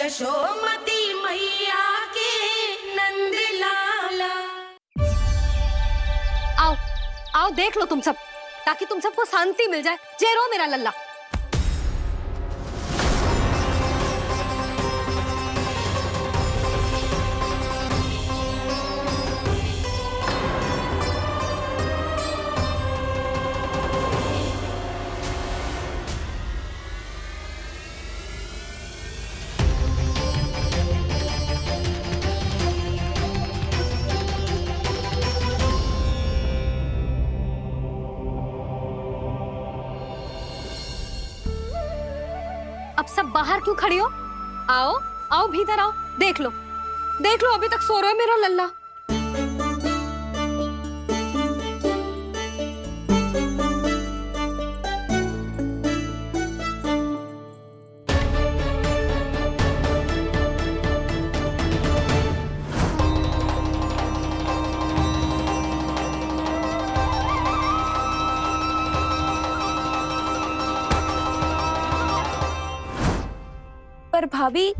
यशोमती मैया के नंद लाला। आओ आओ देख लो तुम सब, ताकि तुम सबको शांति मिल जाए। जय रो मेरा लल्ला। अब सब बाहर क्यों खड़ी हो? आओ आओ भीतर आओ, देख लो अभी तक सो रहा है मेरा लल्ला। पर भाभी,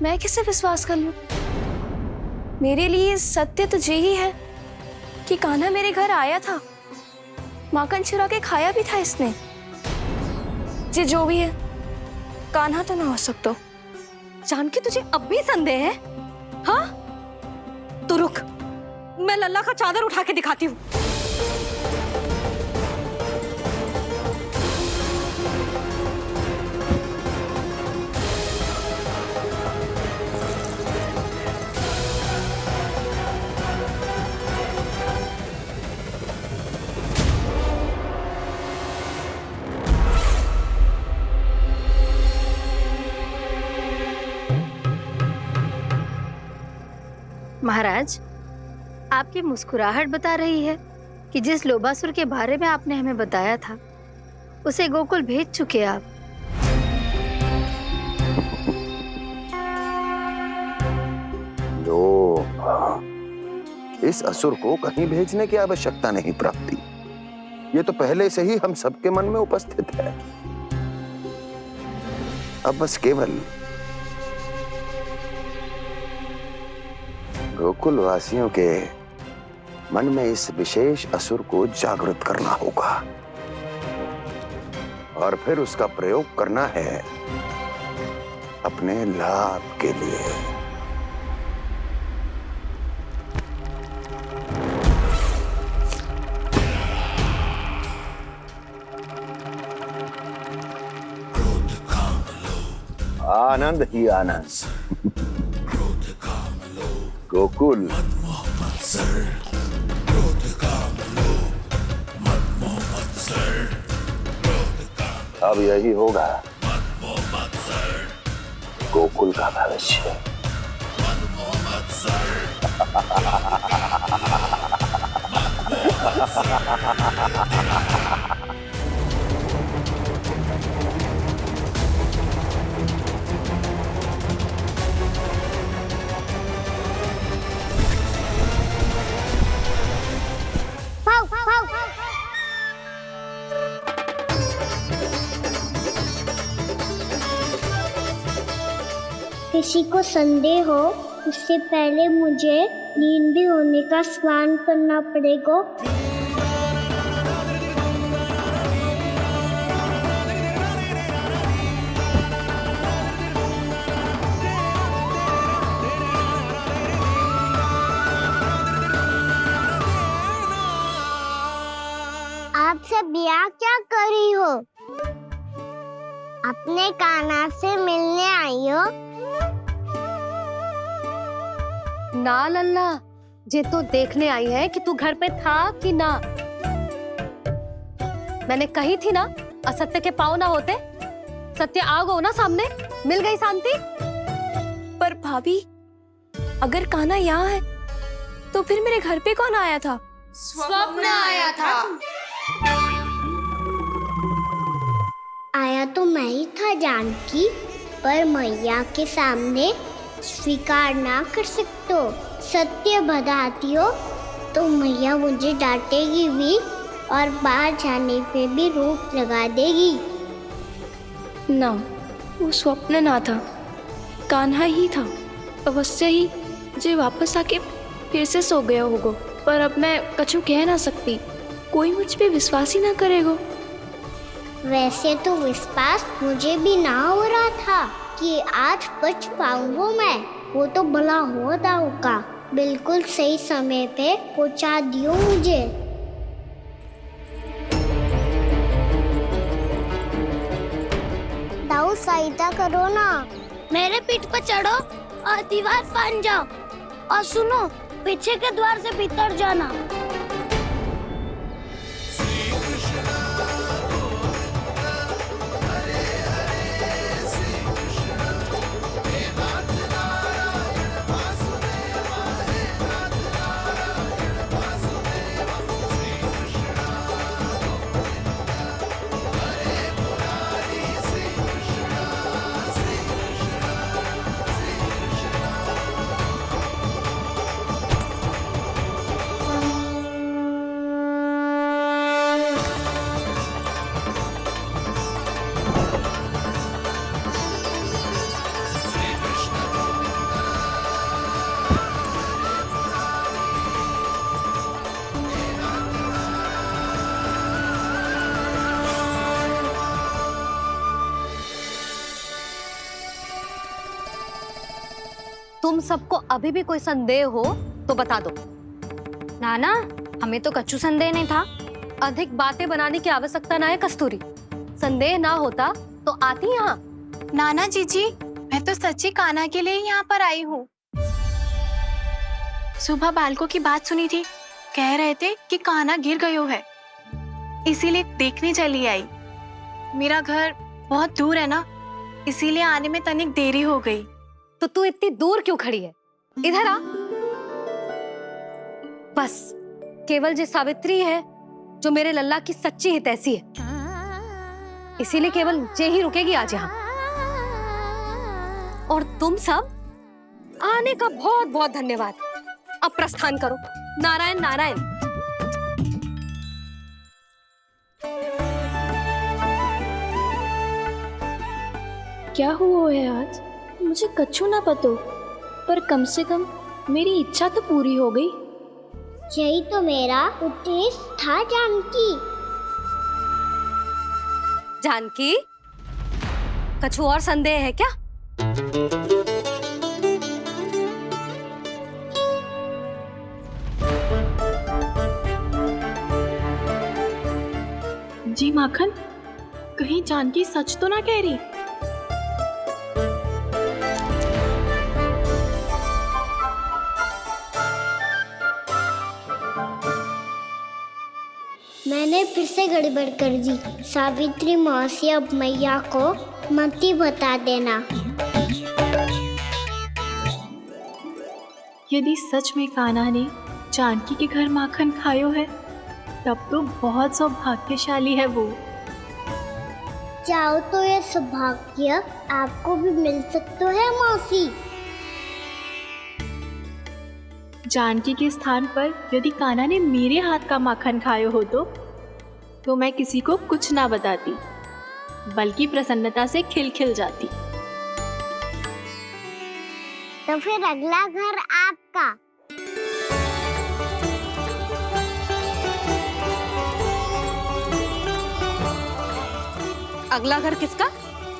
मैं किसे विश्वास कर लूं? मेरे लिए सत्य तो यही है कि कान्हा मेरे घर आया था, माखन चुरा के खाया भी था इसने। जो भी है, कान्हा तो ना हो सकता। जानकी तुझे अब भी संदेह है? हाँ तो रुक, मैं लल्ला का चादर उठा के दिखाती हूँ। महाराज, आपकी मुस्कुराहट बता रही है कि जिस लोभासुर के बारे में आपने हमें बताया था, उसे गोकुल भेज चुके आप। इस असुर को कहीं भेजने की आवश्यकता नहीं प्राप्ति। ये तो पहले से ही हम सबके मन में उपस्थित है। अब बस केवल गोकुल वासियों के मन में इस विशेष असुर को जागृत करना होगा और फिर उसका प्रयोग करना है अपने लाभ के लिए। आनंद ही आनंद। गोकुल अब यही होगा गोकुल का भविष्य। किसी को संदेह हो उससे पहले मुझे नींद भी होने का स्नान करना पड़ेगा। आप सब यहाँ क्या कर रही हो? अपने कान्हा से मिलने आई हो? ना लल्ला, जे तो देखने आई है कि तू घर पे था कि ना। मैंने कही थी ना, असत्य के पांव ना होते। सत्य आ गो ना सामने, मिल गई शांति। पर भाभी, अगर कान्हा यहाँ है तो फिर मेरे घर पे कौन आया था? स्वप्न आया था। आया तो मैं ही था जानकी, पर मैया के सामने स्वीकार ना कर सकते हो। सत्य बताती हो तो मैया मुझे डांटेगी भी और बाहर जाने पे भी रोक लगा देगी। ना, वो स्वप्न ना था। कान्हा ही था। अवश्य ही जे वापस आके फिर से सो गया होगा, पर अब मैं कछु कह ना सकती। कोई मुझ पे विश्वास ही ना करेगा। वैसे तो विश्वास मुझे भी ना हो रहा था कि आज बच पाऊंगा मैं। वो तो भला हो दाऊ का, बिल्कुल सही समय पे पहुंचा दियो मुझे। दाऊ सहायता करो ना, मेरे पीठ पर चढ़ो और दीवार फाड़ जाओ, और सुनो पीछे के द्वार से भीतर जाना। तुम सबको अभी भी कोई संदेह हो तो बता दो। नाना, हमें तो कच्चू संदेह नहीं था। अधिक बातें बनाने की आवश्यकता ना है कस्तूरी। संदेह ना होता तो आती यहाँ। नाना जीजी, मैं तो सच्ची कान्हा के लिए यहाँ पर आई हूँ। सुबह बालकों की बात सुनी थी, कह रहे थे कि कान्हा गिर गयो है, इसीलिए देखने चली आई। मेरा घर बहुत दूर है ना, इसीलिए आने में तनिक देरी हो गई। तो तू इतनी दूर क्यों खड़ी है? इधर आ। बस केवल जे सावित्री है जो मेरे लल्ला की सच्ची हितैषी है, इसीलिए केवल जे ही रुकेगी आज यहाँ। और तुम सब आने का बहुत बहुत धन्यवाद। अब प्रस्थान करो। नारायण नारायण। क्या हुआ है आज? मुझे कछु ना पतो, पर कम से कम मेरी इच्छा तो पूरी हो गई। यही तो मेरा उद्देश्य था जानकी। जानकी, कछु और संदेह है क्या? जी माखन, कहीं जानकी सच तो ना कह रही? मैंने फिर से गड़बड़ कर दी। सावित्री मौसी अब मैया को मती बता देना। यदि सच में कान्हा ने जानकी के घर माखन खायो है, तब तो बहुत सौभाग्यशाली है वो। चाहो तो ये सौभाग्य आपको भी मिल सकता है मौसी। जानकी के स्थान पर यदि कान्हा ने मेरे हाथ का माखन खायो हो तो मैं किसी को कुछ ना बताती, बल्कि प्रसन्नता से खिलखिल जाती। तो फिर अगला घर आपका। अगला घर किसका?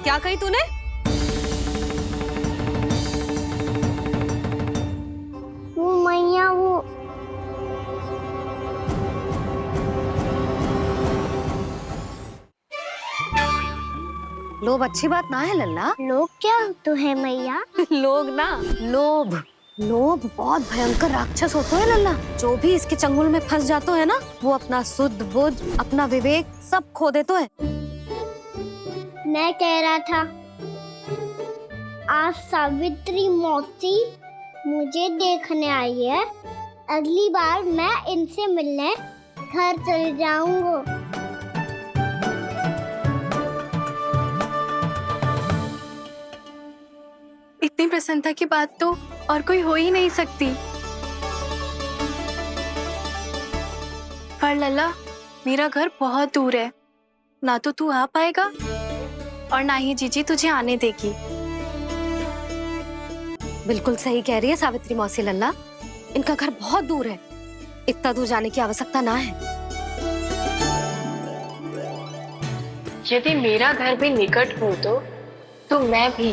क्या कही तूने? वो मैया वो लोभ अच्छी बात ना है लल्ला। लोग क्या तो है मैया? लोग ना, लोभ। लोभ बहुत भयंकर राक्षस होते हैं लल्ला। जो भी इसके चंगुल में फंस जाते हैं ना, वो अपना शुद्ध बुद्ध, अपना विवेक सब खो देते हैं। मैं कह रहा था आज सावित्री मौसी मुझे देखने आई है। अगली बार मैं इनसे मिलने घर चले जाऊंगा। इतनी प्रसन्नता की बात तो और कोई हो ही नहीं सकती। पर लल्ला, मेरा घर बहुत दूर है, ना तो तू आ पाएगा और ना ही जीजी तुझे आने देगी। बिल्कुल सही कह रही है सावित्री मौसी लल्ला, इनका घर बहुत दूर है, इतना दूर जाने की आवश्यकता ना है। यदि मेरा घर भी निकट हो तो मैं भी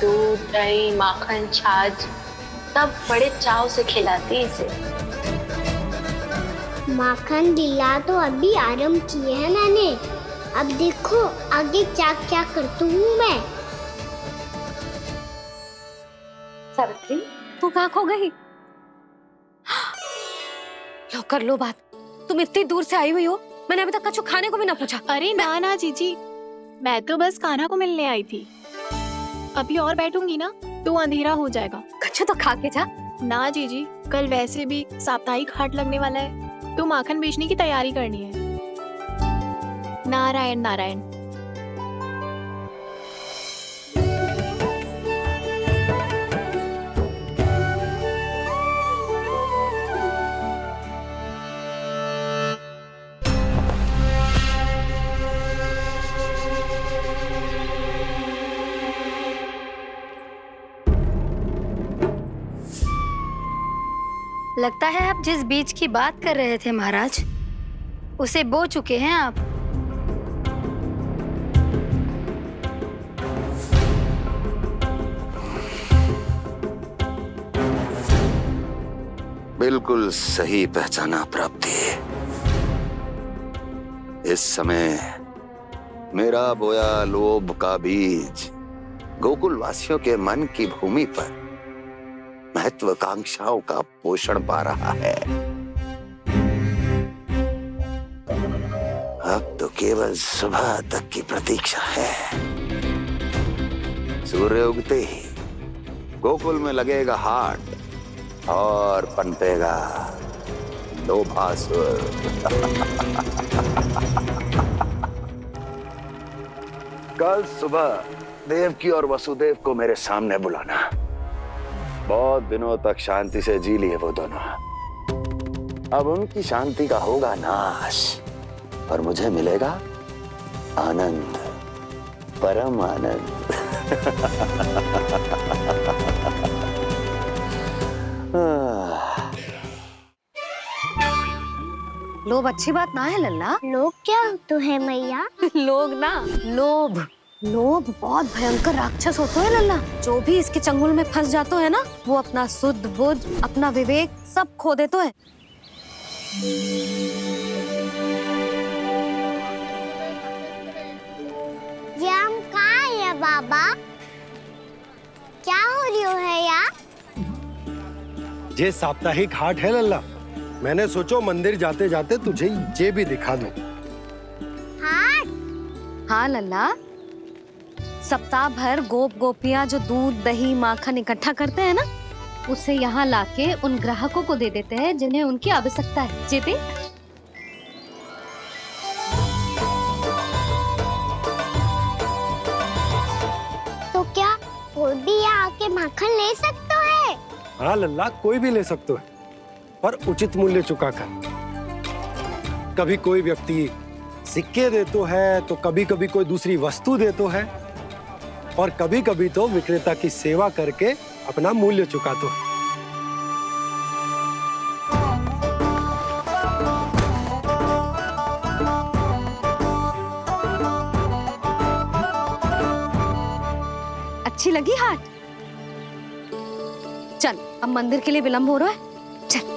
दूध, दही, माखन, छाछ सब बड़े चाव से खिलाती इसे। माखन लीला तो अभी आरंभ किए है मैंने, अब देखो आगे क्या क्या करती हूँ मैं। सावित्री, तू कहाँ खो गई? लो कर लो बात, तुम इतनी दूर से आई हुई हो, मैंने अभी तक कछु खाने को भी ना पूछा। अरे ना ना जीजी, मैं तो बस कान्हा को मिलने आई थी। अभी और बैठूंगी ना तो अंधेरा हो जाएगा। कछु तो खा के जा। ना जीजी, कल वैसे भी साप्ताहिक हाट लगने वाला है तो माखन बेचने की तैयारी करनी है। नारायण नारायण। लगता है आप जिस बीज की बात कर रहे थे महाराज, उसे बो चुके हैं आप। बिल्कुल सही पहचाना प्राप्ति। इस समय मेरा बोया लोभ का बीज गोकुल वासियों के मन की भूमि पर महत्वाकांक्षाओं का पोषण पा रहा है। अब तो केवल सुबह तक की प्रतीक्षा है। सूर्य उगते ही गोकुल में लगेगा हाट और पनपेगा लोभासुर। कल सुबह देवकी और वसुदेव को मेरे सामने बुलाना। बहुत दिनों तक शांति से जी लिए वो दोनों, अब उनकी शांति का होगा नाश और मुझे मिलेगा आनंद, परम आनंद। लोभ अच्छी बात ना है लल्ला। लोग क्या तो है मैया? लोग ना, लोभ। लोभ बहुत भयंकर राक्षस होते हैं लल्ला। जो भी इसके चंगुल में फंस जाते हैं ना, वो अपना शुद्ध बुद्ध, अपना विवेक सब खो देते हैं। ये हम कहाँ है बाबा? क्या हो रही है यार? ये साप्ताहिक हाट है लल्ला, मैंने सोचो मंदिर जाते जाते तुझे ये भी दिखा दूं। हाट? हाँ लल्ला, सप्ताह भर गोप गोपियां जो दूध, दही, माखन इकट्ठा करते हैं ना, उसे यहाँ लाके उन ग्राहकों को दे देते हैं जिन्हें उनकी आवश्यकता है। जीते तो क्या कोई भी यहाँ आके माखन ले सकता है? हाँ लल्ला, कोई भी ले सकते है, पर उचित मूल्य चुका कर। कभी कोई व्यक्ति सिक्के देतो है तो कभी कभी कोई दूसरी वस्तु देतो है और कभी कभी तो विक्रेता की सेवा करके अपना मूल्य चुकातो है। अच्छी लगी हाट? चल, अब मंदिर के लिए विलंब हो रहा है, चल।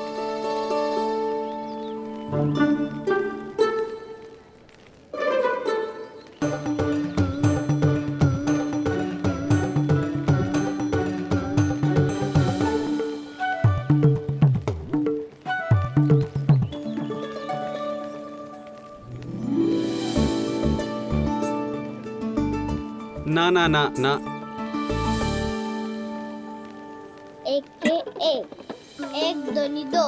ना ना ना ना, एक के एक दोनी दो,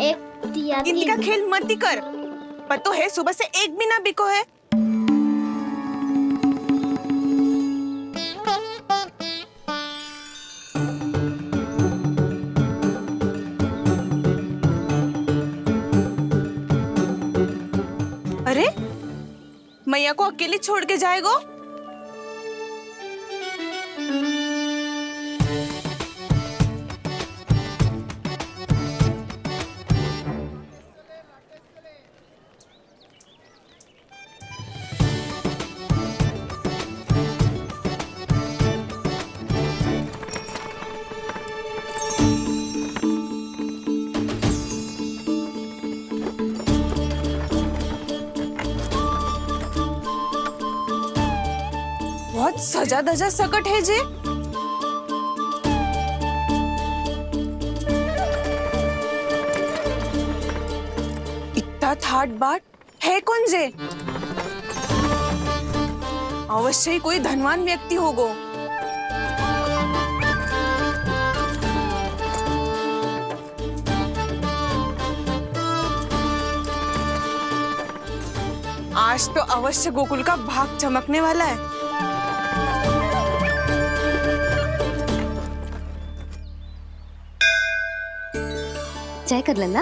एक दिया गिनती का तीन। खेल मत ही कर, पर तो है सुबह से एक भी ना बिको है। अरे मैया को अकेले छोड़ के जाएगो? बहुत सजा धजा सकट है जे। इतना थाट बाट है कौन जे? अवश्य ही कोई धनवान व्यक्ति होगो। आज तो अवश्य गोकुल का भाग चमकने वाला है। चाय कर लल्ला।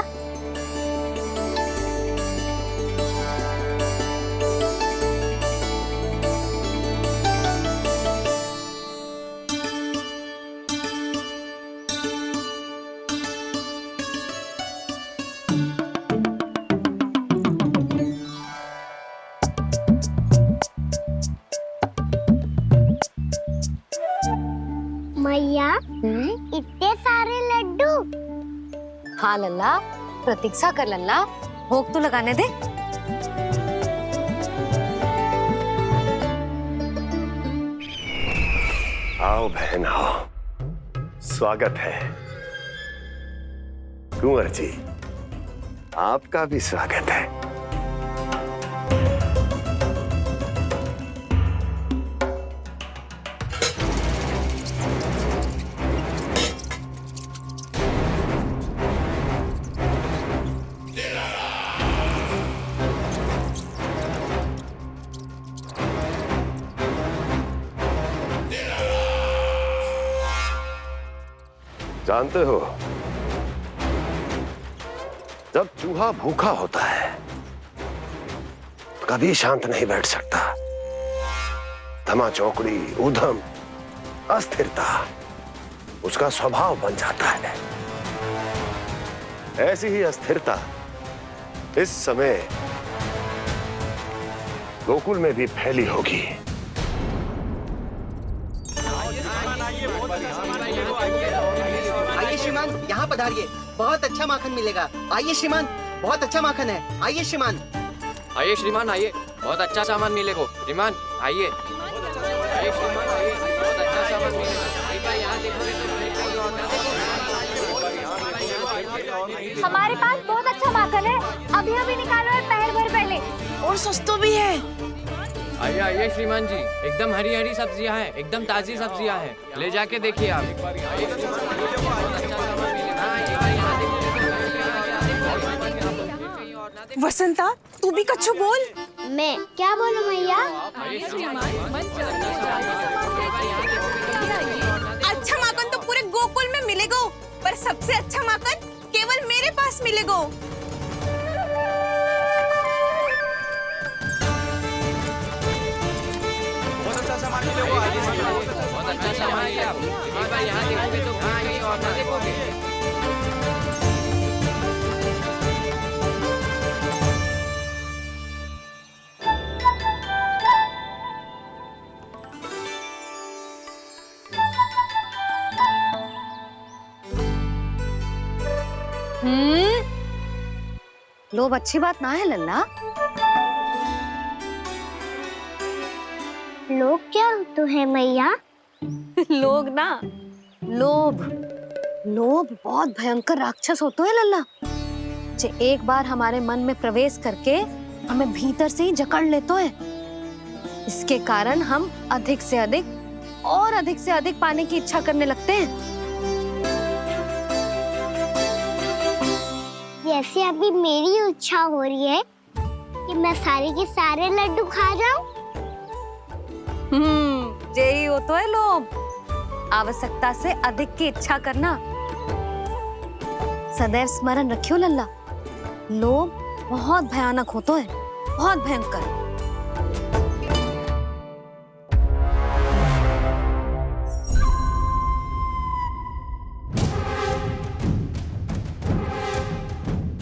मैया इतने सारे लड्डू। हाँ लल्ला, प्रतीक्षा कर लल्ला, भोग तो लगाने दे। आओ बहन आओ, स्वागत है। कुंवर जी, आपका भी स्वागत है। जानते हो, जब चूहा भूखा होता है तो कभी शांत नहीं बैठ सकता। धमा चौकड़ी, उधम, अस्थिरता उसका स्वभाव बन जाता है। ऐसी ही अस्थिरता इस समय गोकुल में भी फैली होगी। आइए श्रीमान, यहाँ पधारिए, बहुत अच्छा माखन मिलेगा। आइए श्रीमान, बहुत अच्छा माखन है। आइए श्रीमान। आइए श्रीमान, आइए, बहुत अच्छा सामान मिलेगा। श्रीमान आइए, आइए श्रीमान, आइए, बहुत अच्छा सामान मिलेगा। यहाँ हमारे पास बहुत अच्छा माखन है, अभी अभी निकालो और पहर भर पहले। और सस्तो भी है। आइए आइए श्रीमान जी, एकदम हरी हरी सब्जियां हैं, एकदम ताजी सब्जियां हैं, ले जाके देखिए आप। वसंता, तू भी कच्छु बोल। मैं क्या बोलूं मैया? अच्छा माखन तो पूरे गोकुल में मिलेगा, पर सबसे अच्छा माखन केवल मेरे पास मिलेगा। बहुत अच्छा सामान है आप। यहाँ देखोगे तो कहीं और ना देखोगे। लोभ अच्छी बात ना है लल्ला। लोग क्या तो है मैया? लोग ना, लोभ। लोभ बहुत भयंकर राक्षस होता है लल्ला, जो एक बार हमारे मन में प्रवेश करके हमें भीतर से ही जकड़ लेता है। इसके कारण हम अधिक से अधिक और अधिक से अधिक पाने की इच्छा करने लगते हैं। जैसे अभी मेरी इच्छा हो रही है कि मैं सारे के सारे लड्डू खा जाऊं। यही हो तो है लोभ, आवश्यकता से अधिक की इच्छा करना। सदैव स्मरण रखियो लल्ला, लोभ बहुत भयानक होता है, बहुत भयंकर।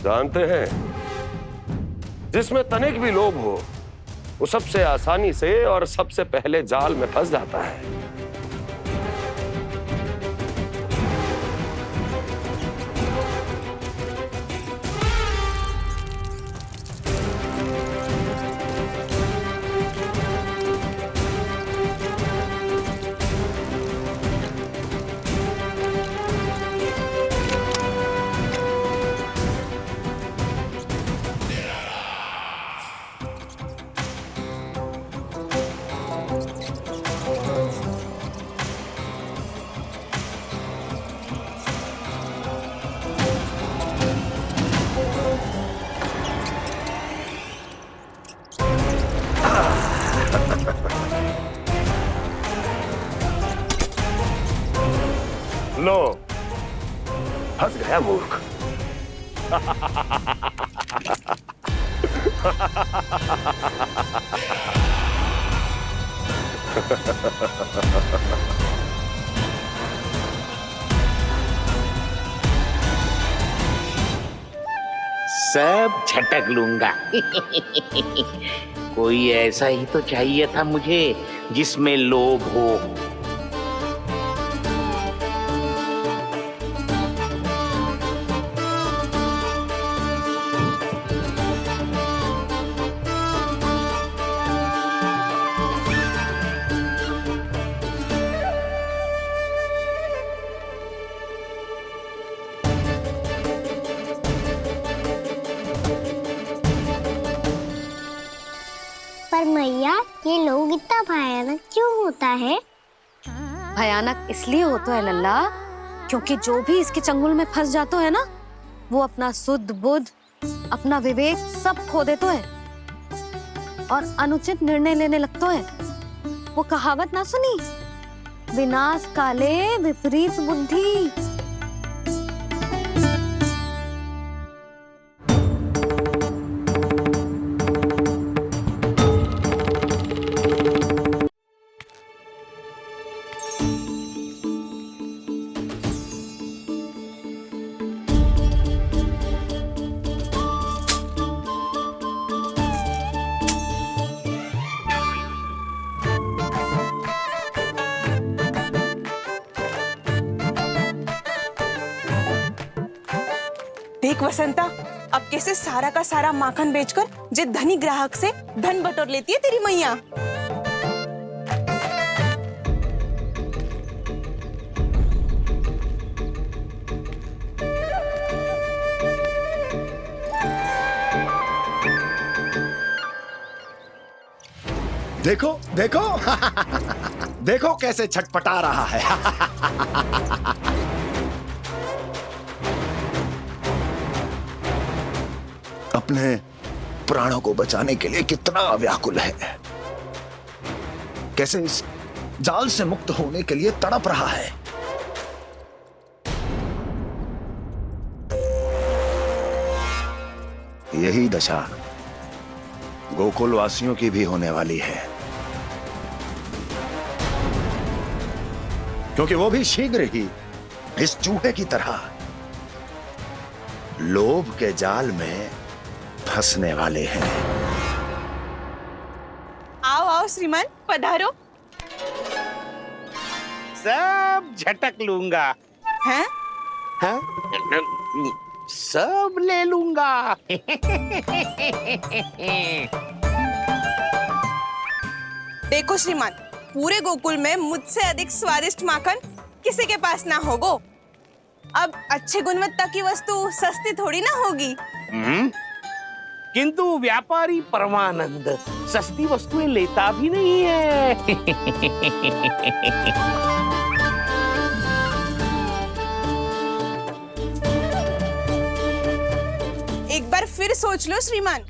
जानते हैं, जिसमें तनिक भी लोभ हो वो सबसे आसानी से और सबसे पहले जाल में फंस जाता है। लो, फंस गया मूर्ख। सब झटक लूंगा। कोई ऐसा ही तो चाहिए था मुझे जिसमें लोभ हो। पर मैया ये लोग इतना भयानक क्यों होता है? भयानक इसलिए होता है लल्ला, क्योंकि जो भी इसके चंगुल में फंस जातो है ना, वो अपना शुद्ध बुद्ध, अपना विवेक सब खो देतो है और अनुचित निर्णय लेने लगतो है। वो कहावत ना सुनी, विनाश काले विपरीत बुद्धि। देख वसंता, अब कैसे सारा का सारा माखन बेचकर जे धनी ग्राहक से धन बटोर लेती है तेरी मैया। देखो देखो देखो कैसे छटपटा रहा है। अपने प्राणों को बचाने के लिए कितना व्याकुल है, कैसे इस जाल से मुक्त होने के लिए तड़प रहा है। यही दशा गोकुल वासियों की भी होने वाली है, क्योंकि वो भी शीघ्र ही इस चूहे की तरह लोभ के जाल में फंसने वाले हैं। आओ आओ श्रीमान, पधारो। सब झटक लूंगा। हैं? हाँ? सब ले लूंगा। देखो श्रीमान, पूरे गोकुल में मुझसे अधिक स्वादिष्ट माखन किसी के पास ना होगो। अब अच्छे गुणवत्ता की वस्तु सस्ती थोड़ी ना होगी। किंतु व्यापारी परमानंद सस्ती वस्तुएं लेता भी नहीं है। एक बार फिर सोच लो श्रीमान,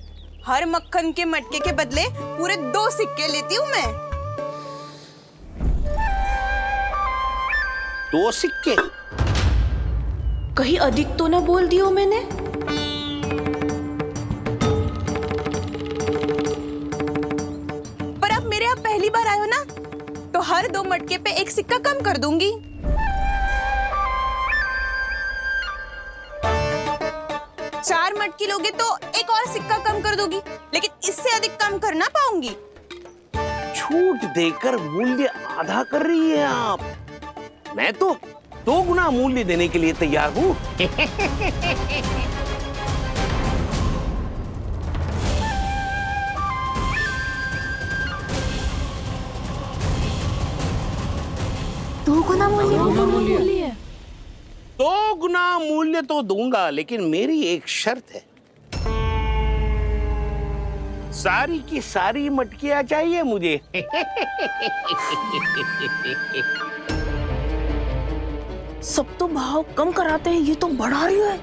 हर मक्खन के मटके के बदले पूरे 2 सिक्के लेती हूँ मैं। 2 सिक्के? कहीं अधिक तो ना बोल दियो मैंने? पहली बार आयो ना, तो हर 2 मटके पे 1 सिक्का कम कर दूंगी। चार मटकी लोगे तो 1 और सिक्का कम कर दूंगी, लेकिन इससे अधिक कम कर ना पाऊंगी। छूट देकर मूल्य आधा कर रही है आप। मैं तो 2 गुना मूल्य देने के लिए तैयार हूँ। दो गुना मूल्य? 2 गुना मूल्य तो दूंगा, लेकिन मेरी एक शर्त है। सारी की सारी मटकियां चाहिए मुझे। सब तो भाव कम कराते हैं, ये तो बढ़ा रही है।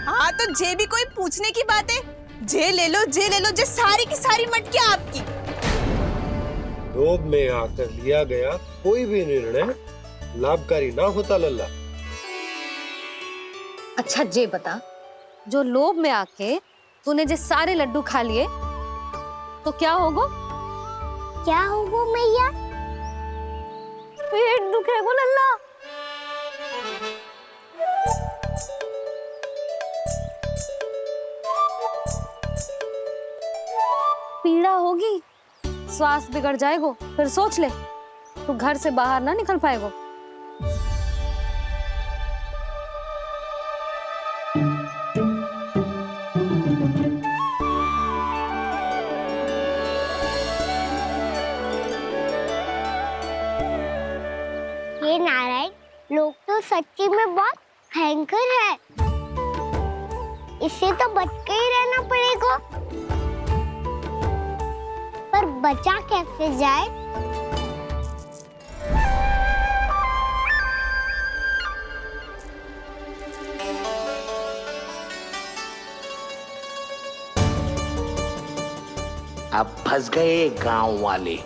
हाँ तो जे भी कोई पूछने की बात है, जे ले लो, जे ले लो, जे सारी की सारी मटकियां आपकी। लोभ में आकर लिया गया कोई भी निर्णय लाभकारी ना होता लल्ला। अच्छा जे बता, जो लोभ में आके तूने जे सारे लड्डू खा लिए तो क्या होगा? क्या होगा मैया? पेट दुखेगा लल्ला। पीड़ा होगी, स्वास्थ्य बिगड़ जाएगा। फिर सोच ले, तू घर से बाहर ना निकल पाएगा। ये नारायण लोग तो सच्ची में बहुत भयंकर है, इससे तो बच के ही रहना पड़ेगा। पर बचा कैसे जाए? अब फंस गए गांव वाले।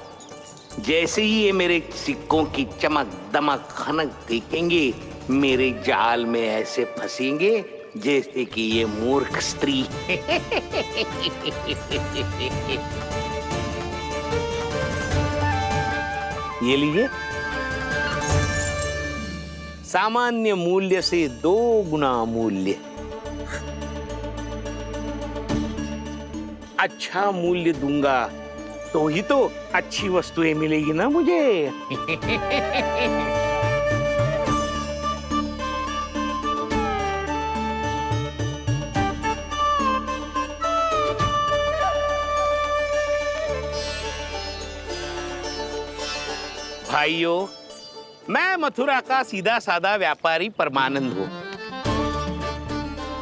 जैसे ही ये मेरे सिक्कों की चमक दमक खनक देखेंगे, मेरे जाल में ऐसे फंसेंगे जैसे कि ये मूर्ख स्त्री। ये लीजिए, सामान्य मूल्य से 2 गुना मूल्य। अच्छा मूल्य दूंगा तो ही तो अच्छी वस्तुएं मिलेगी ना मुझे। भाइयों, मैं मथुरा का सीधा साधा व्यापारी परमानंद हूँ।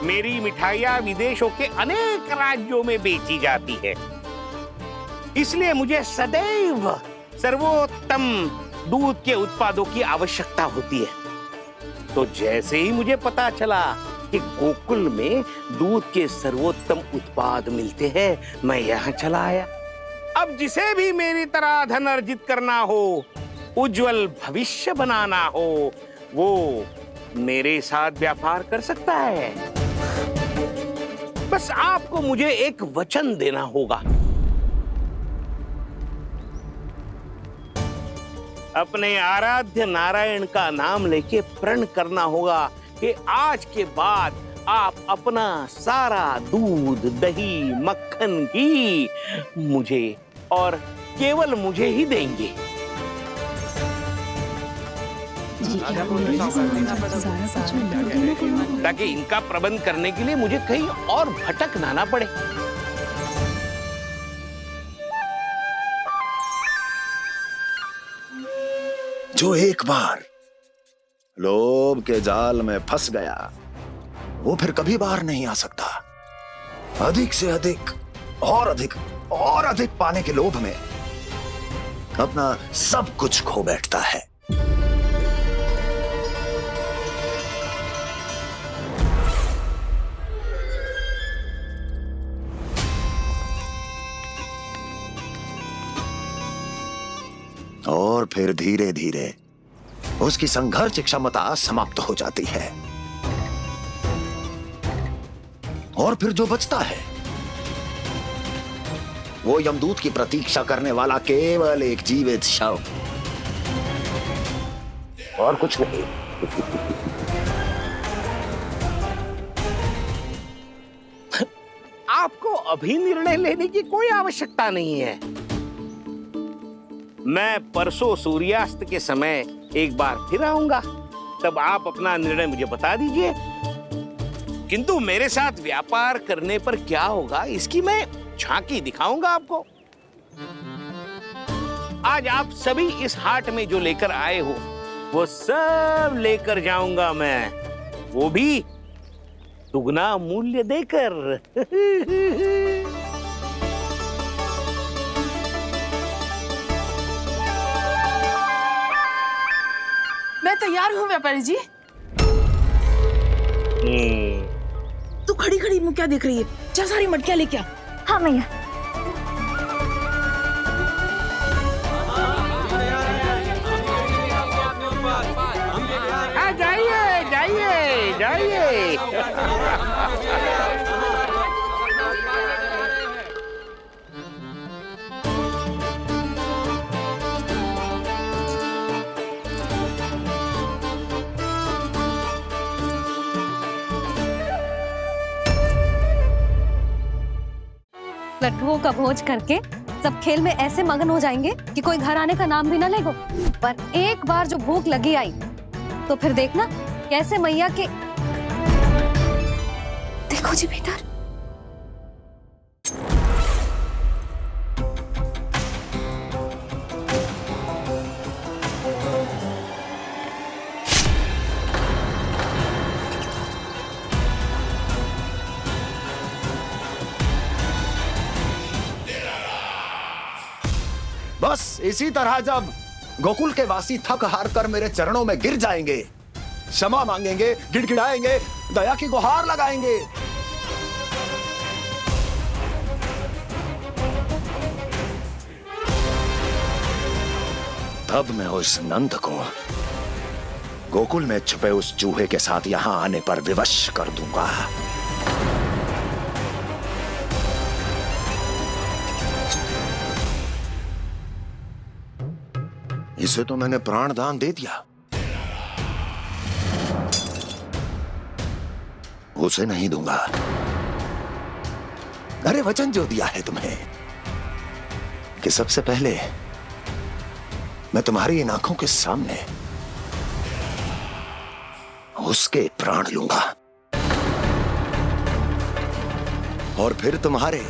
मेरी मिठाइयाँ विदेशों के अनेक राज्यों में बेची जाती है, इसलिए मुझे सदैव सर्वोत्तम दूध के उत्पादों की आवश्यकता होती है। तो जैसे ही मुझे पता चला कि गोकुल में दूध के सर्वोत्तम उत्पाद मिलते हैं, मैं यहाँ चला आया। अब जिसे भी मेरी तरह धन अर्जित करना हो, उज्जवल भविष्य बनाना हो, वो मेरे साथ व्यापार कर सकता है। बस आपको मुझे एक वचन देना होगा। अपने आराध्य नारायण का नाम लेके प्रण करना होगा कि आज के बाद आप अपना सारा दूध, दही, मक्खन, घी मुझे और केवल मुझे ही देंगे। ताकि इनका प्रबंध करने के लिए मुझे कहीं और भटकना ना पड़े। जो एक बार लोभ के जाल में फंस गया, वो फिर कभी बाहर नहीं आ सकता। अधिक से अधिक और अधिक और अधिक पाने के लोभ में अपना सब कुछ खो बैठता है। और फिर धीरे धीरे उसकी संघर्ष क्षमता समाप्त हो जाती है, और फिर जो बचता है वो यमदूत की प्रतीक्षा करने वाला केवल एक जीवित शव, और कुछ नहीं। आपको अभी निर्णय लेने की कोई आवश्यकता नहीं है। मैं परसों सूर्यास्त के समय एक बार फिर आऊंगा, तब आप अपना निर्णय मुझे बता दीजिए। किंतु मेरे साथ व्यापार करने पर क्या होगा, इसकी मैं झांकी दिखाऊंगा आपको। आज आप सभी इस हाट में जो लेकर आए हो, वो सब लेकर जाऊंगा मैं, वो भी दुगना मूल्य देकर। मैं तैयार हूँ व्यापारी जी। तू खड़ी खड़ी मुँह क्या देख रही है? चल सारी मटकियाँ लेके आ। हाँ मैया। आइए। लड्डुओं का भोज करके सब खेल में ऐसे मगन हो जाएंगे कि कोई घर आने का नाम भी ना लेगो। पर एक बार जो भूख लगी आई तो फिर देखना कैसे मैया के। देखो जी भीतर। बस इसी तरह जब गोकुल के वासी थक हार कर मेरे चरणों में गिर जाएंगे, क्षमा मांगेंगे, गिड़गिड़ाएंगे, दया की गुहार लगाएंगे, तब मैं उस नंद को गोकुल में छुपे उस चूहे के साथ यहां आने पर विवश कर दूंगा। इसे तो मैंने प्राण दान दे दिया, उसे नहीं दूंगा। अरे वचन जो दिया है तुम्हें कि सबसे पहले मैं तुम्हारी इन आंखों के सामने उसके प्राण लूंगा और फिर तुम्हारे।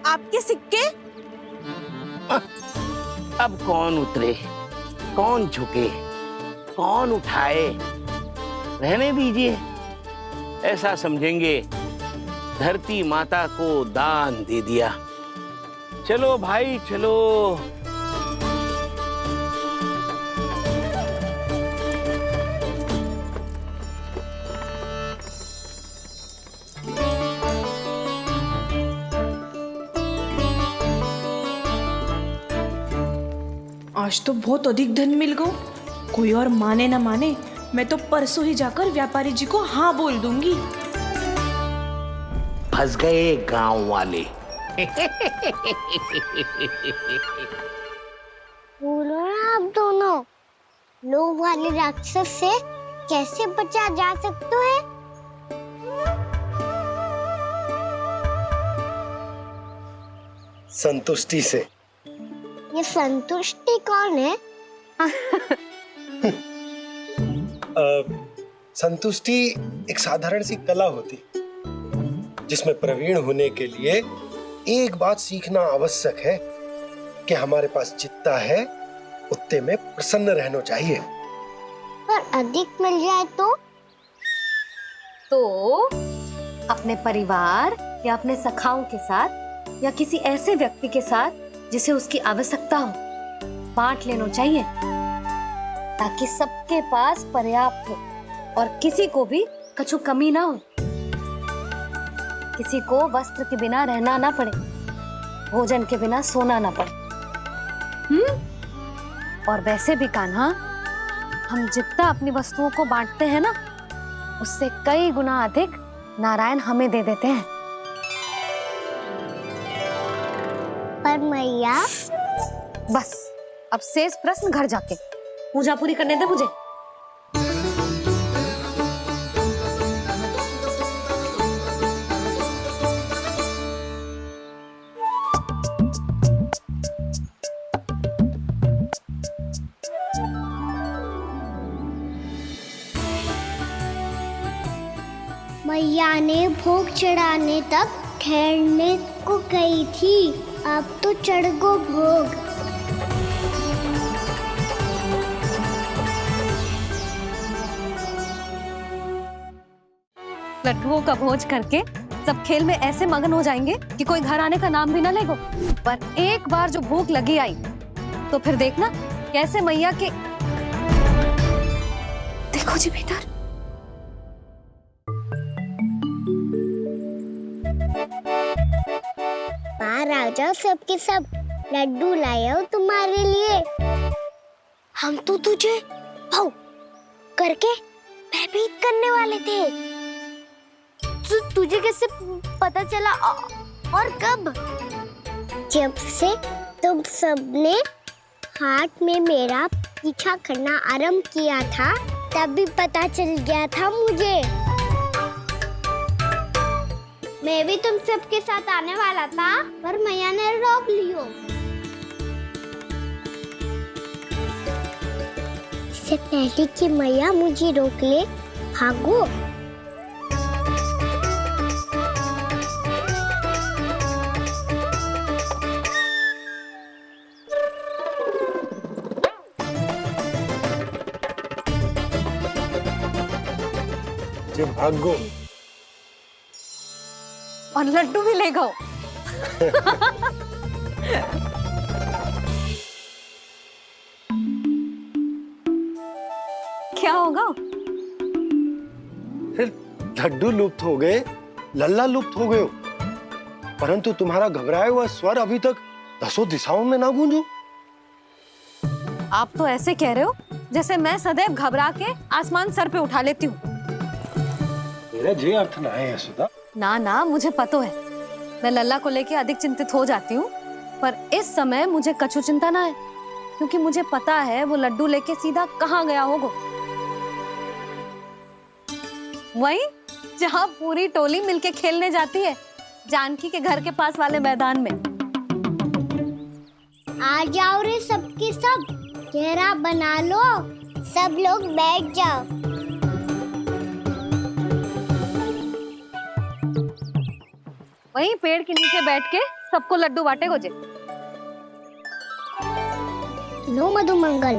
आपके सिक्के? अब कौन उतरे, कौन झुके, कौन उठाए, रहने दीजिए। ऐसा समझेंगे धरती माता को दान दे दिया। चलो भाई चलो। आज तो बहुत अधिक धन मिल गो। कोई और माने ना माने, मैं तो परसों ही जाकर व्यापारी जी को हाँ बोल दूंगी। फंस गए गांव वाले। बोलो ना आप दोनों, लोभ वाले राक्षस से कैसे बचा जा सकता है? संतुष्टि से। ये संतुष्टि कौन है? संतुष्टि एक साधारण सी कला होती जिसमें प्रवीण होने के लिए एक बात सीखना आवश्यक है कि हमारे पास जितना है उतने में प्रसन्न रहना चाहिए। पर अधिक मिल जाए तो अपने परिवार या अपने सखाओं के साथ या किसी ऐसे व्यक्ति के साथ जिसे उसकी आवश्यकता हो बांट लेना चाहिए, ताकि सबके पास पर्याप्त हो और किसी को भी कछु कमी ना हो, किसी को वस्त्र के बिना रहना ना पड़े, भोजन के बिना सोना ना पड़े। और वैसे भी कान्हा, हम जितना अपनी वस्तुओं को बांटते हैं ना, उससे कई गुना अधिक नारायण हमें दे देते हैं। पर मैया। बस अब शेष प्रश्न घर जाके पूजा पूरी करने दे मुझे। मैया ने भोग चढ़ाने तक ठहरने को कही थी, अब तो चढ़ गो भोग। लड्डुओं का भोज करके सब खेल में ऐसे मगन हो जाएंगे कि कोई घर आने का नाम भी ना लेगो। पर एक बार जो भूख लगी आई तो फिर देखना कैसे मैया के। देखो जी भीतर। बाहर आ जाओ सबके सब, लड्डू लाया हूँ तुम्हारे लिए। हम तो तुझे भाव करके भयभीत करने वाले थे। तुझे कैसे पता चला और कब? जब से तुम सबने हाथ में मेरा पीछा करना आरंभ किया था तभी पता चल गया था मुझे। मैं भी तुम सबके साथ आने वाला था पर मैया ने रोक लियो। इससे पहले कि मैया मुझे रोक ले, भागो। भागो और लड्डू भी ले गो। क्या होगा? फिर लड्डू लुप्त हो गए, लल्ला लुप्त हो गए, परंतु तुम्हारा घबराया हुआ स्वर अभी तक 10 दिशाओं में ना गूंजो। आप तो ऐसे कह रहे हो जैसे मैं सदैव घबरा के आसमान सर पे उठा लेती हूँ। मेरा जे अर्थ ना है यशोदा। ना ना, मुझे पता है मैं लल्ला को लेके अधिक चिंतित हो जाती हूँ, पर इस समय मुझे कछु चिंता ना है क्योंकि मुझे पता है वो लड्डू लेके सीधा कहाँ गया होगा। वहीं जहाँ पूरी टोली मिलके खेलने जाती है, जानकी के घर के पास वाले मैदान में। आ जाओ रे सबके सब, चेहरा बना लो, सब लोग बैठ जाओ। वहीं पेड़ के नीचे बैठ के सबको लड्डू बांटे गोजे। लो मधुमंगल,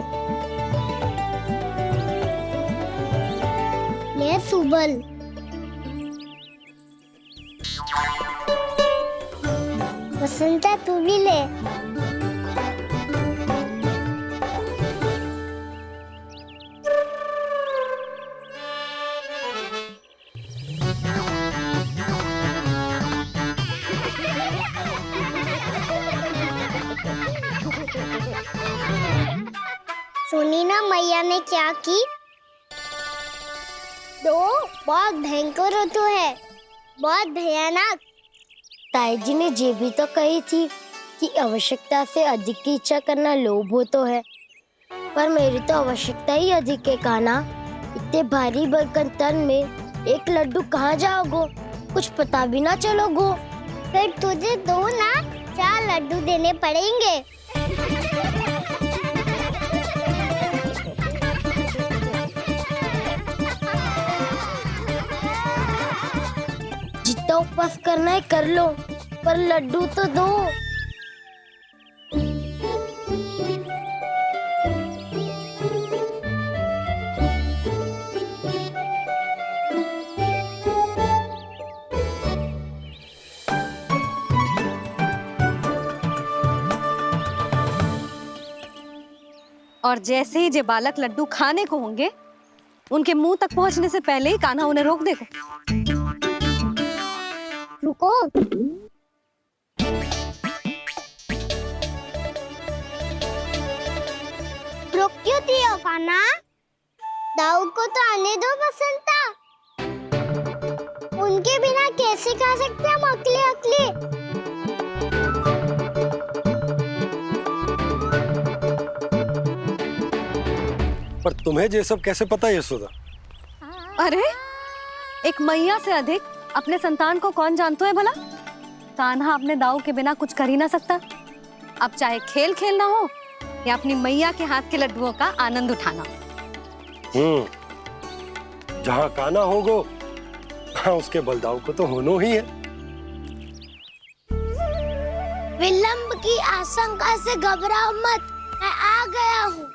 ले सुबल, वसंता तू भी ले। सुनी ना मैया ने क्या की? दो बहुत भयंकर ऋतु है, बहुत भयानक। ताई जी ने ये भी तो कही थी कि आवश्यकता से अधिक की इच्छा करना लोभ हो तो है, पर मेरी तो आवश्यकता ही अधिक है कान्हा। इतने भारी बलकन तन में एक लड्डू कहाँ जाओगो, कुछ पता भी ना चलोगो। फिर तुझे 2 ना 4 लड्डू देने पड़ेंगे। जितना उपवास करना है कर लो, पर लड्डू तो दो। और जैसे ही जे बालक लड्डू खाने को होंगे, उनके मुंह तक पहुंचने से पहले ही कान्हा उन्हें रोक देगा। रुको, रुक क्यों दियो कान्हा? दाऊ को तो आने दो बसंता। उनके बिना कैसे खा सकते हम अकेले अकेले? पर तुम्हें ये सब कैसे पता यशोदा? अरे एक मैया से अधिक अपने संतान को कौन जानता है भला? कान्हा अपने दाऊ के बिना कुछ कर ही ना सकता। अब चाहे खेल खेलना हो या अपनी मैया के हाथ के लड्डुओं का आनंद उठाना। जहाँ कान्हा होगो वहाँ उसके बलदाऊ को तो होना ही है। विलंब की आशंका से घबराओ मत, मैं आ गया हूँ।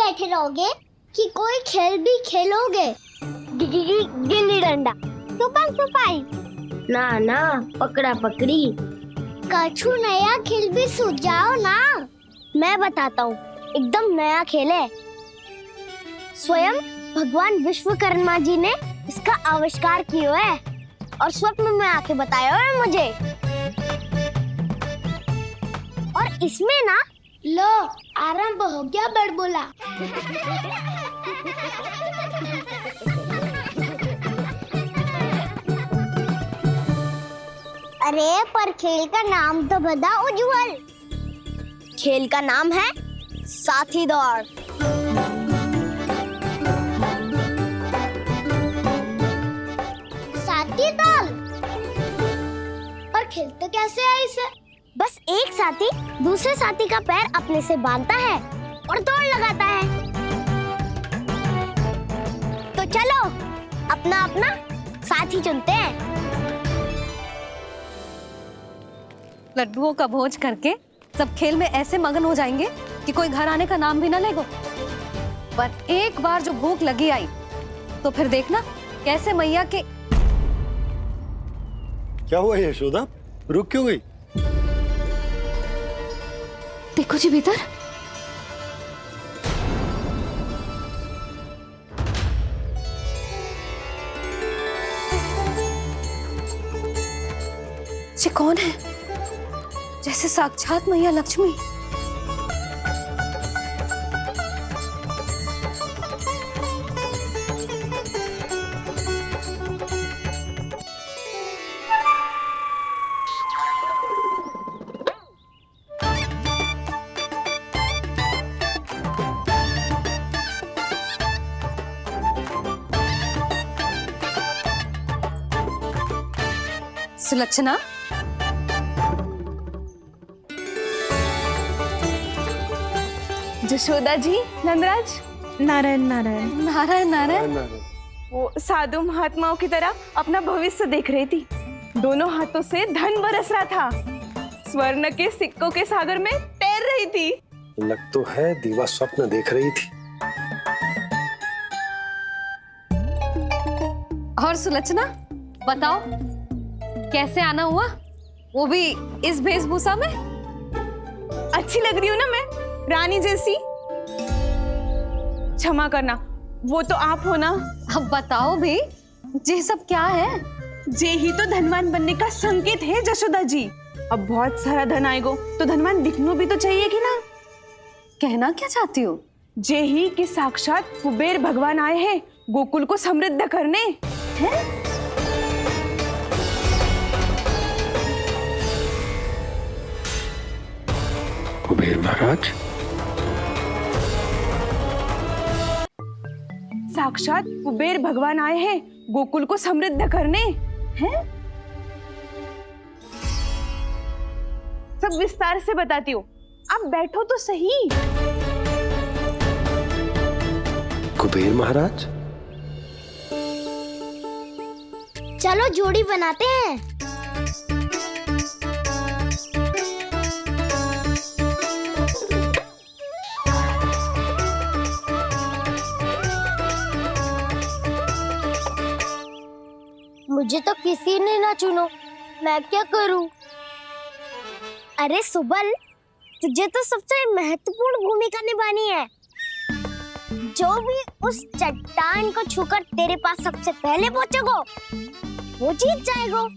बैठे रहोगे कि कोई खेल भी खेलोगे? गिल्ली डंडा, छुपन छुपाई, ना ना पकड़ा पकड़ी, कछु नया खेल भी सुझाओ ना। मैं बताता हूँ, एकदम नया खेल है। स्वयं भगवान विश्वकर्मा जी ने इसका आविष्कार किया है और स्वप्न में आके बताया है मुझे। और इसमें ना लो आरंभ हो गया बड़बोला। अरे पर खेल का नाम तो बता उज्जवल। खेल का नाम है साथी दौड़। साथी दौड़? और खेलते कैसे है इसे? बस एक साथी दूसरे साथी का पैर अपने से बांधता है और दौड़ लगाता है। तो चलो अपना अपना साथी चुनते हैं। लड्डुओं का भोज करके सब खेल में ऐसे मगन हो जाएंगे कि कोई घर आने का नाम भी ना लेगो। पर एक बार जो भूख लगी आई तो फिर देखना कैसे मैया के। क्या हुआ यशोदा, रुक क्यों गई? देखो जी भीतर। ये कौन है? जैसे साक्षात मैया लक्ष्मी। सुलक्षणा, जशोदा जी, नंदराज, नारायण नारायण। नारायण नारायण। वो साधु महात्माओं की तरह अपना भविष्य देख रही थी। दोनों हाथों से धन बरस रहा था। स्वर्ण के सिक्कों के सागर में तैर रही थी। लग तो है दीवा स्वप्न देख रही थी। और सुलक्षणा बताओ, कैसे आना हुआ, वो भी इस वेशभूषा में? अच्छी लग रही हूँ ना मैं, रानी जैसी? क्षमा करना, वो तो आप हो ना। अब बताओ भी, ये सब क्या है? जे ही तो धनवान बनने का संकेत है जशोदा जी। अब बहुत सारा धन आएगा तो धनवान दिखना भी तो चाहिए कि ना। कहना क्या चाहती हो? जे ही कि साक्षात कुबेर भगवान आए हैं गोकुल को समृद्ध करने। हैं? कुबेर महाराज? साक्षात कुबेर भगवान आए हैं गोकुल को समृद्ध करने। हैं? सब विस्तार से बताती हूँ, आप बैठो तो सही। कुबेर महाराज? चलो जोड़ी बनाते हैं। मुझे तो किसी ने ना चुनो, मैं क्या करूं? अरे सुबल, तुझे तो सबसे महत्वपूर्ण भूमिका निभानी है। जो भी उस चट्टान को छूकर तेरे पास सबसे पहले पहुंचेगा वो जीत जाएगा।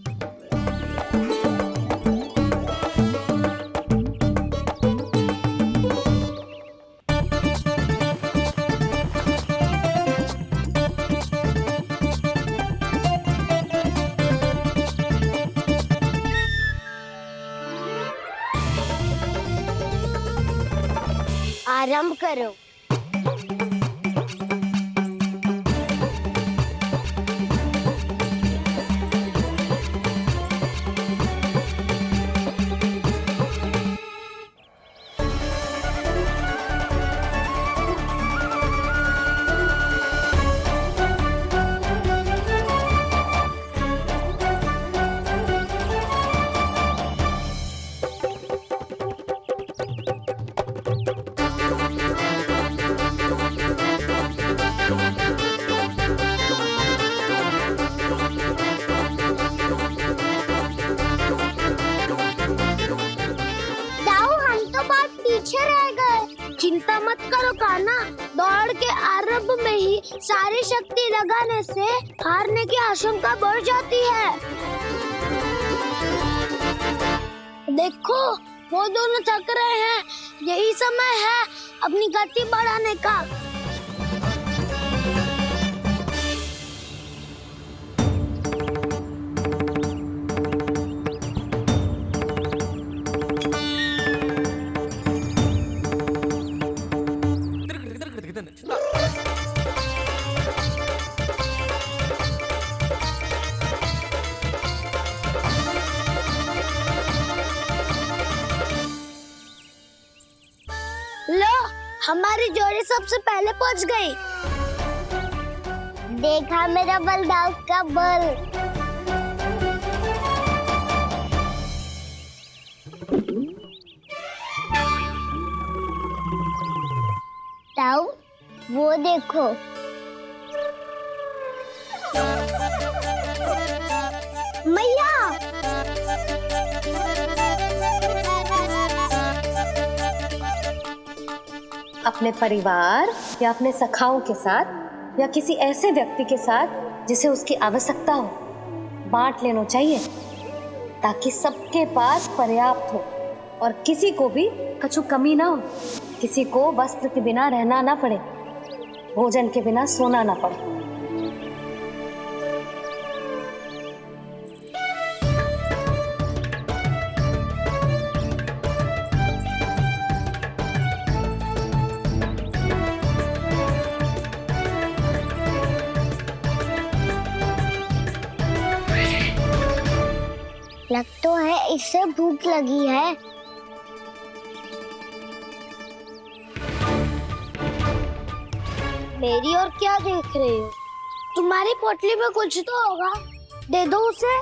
आरंभ करो। चिंता मत करो कान्हा, दौड़ के आरंभ में ही सारी शक्ति लगाने से हारने की आशंका बढ़ जाती है। देखो वो दोनों थक रहे हैं, यही समय है अपनी गति बढ़ाने का। लो, हमारी जोड़ी सबसे पहले पहुंच गई। देखा मेरा बलदाव का बल। ताऊ, वो देखो। मैया। अपने परिवार या अपने सखाओं के साथ या किसी ऐसे व्यक्ति के साथ जिसे उसकी आवश्यकता हो, बांट लेना चाहिए ताकि सबके पास पर्याप्त हो और किसी को भी कछु कमी ना हो, किसी को वस्त्र के बिना रहना ना पड़े, भोजन के बिना सोना ना पड़े। लग तो है इससे भूख लगी है। मेरी और क्या देख रहे हो? तुम्हारी पोटली में कुछ तो होगा, दे दो उसे।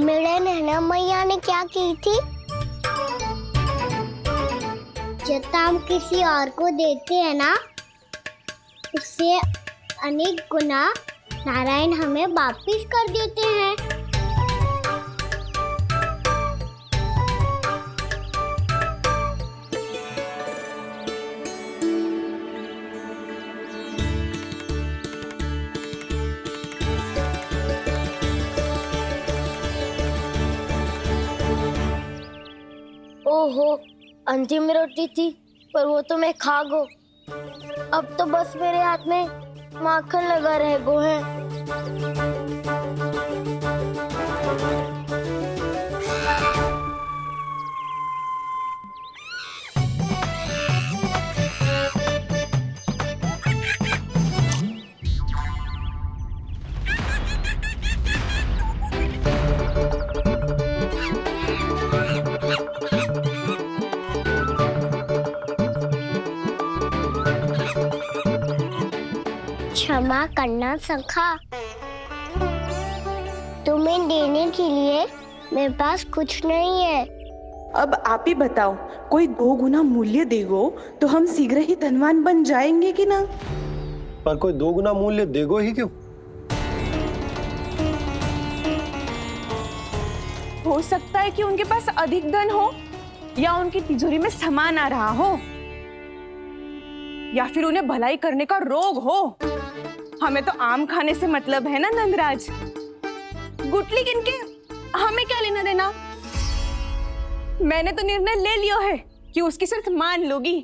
मेरे नैना मैया ने क्या की थी? जब हम किसी और को देते हैं ना, उससे अनेक गुना नारायण हमें वापिस कर देते हैं। ओहो, अंतिम रोटी थी, पर वो तो मैं खा गो। अब तो बस मेरे हाथ में माखन लगा रह गो है। क्षमा करना सखा, तुम्हें देने के लिए मेरे पास कुछ नहीं है। अब आप ही बताओ, कोई 2 गुना मूल्य देगो तो हम शीघ्र ही धनवान बन जाएंगे कि ना? पर कोई 2 गुना मूल्य देगो ही क्यों? हो सकता है कि उनके पास अधिक धन हो, या उनकी तिजोरी में सामान आ रहा हो, या फिर उन्हें भलाई करने का रोग हो। हमें तो आम खाने से मतलब है ना नंदराज। गुटली गिन के हमें क्या लेना देना? मैंने तो निर्णय ले लिया है कि उसकी सिर्फ मान लोगी।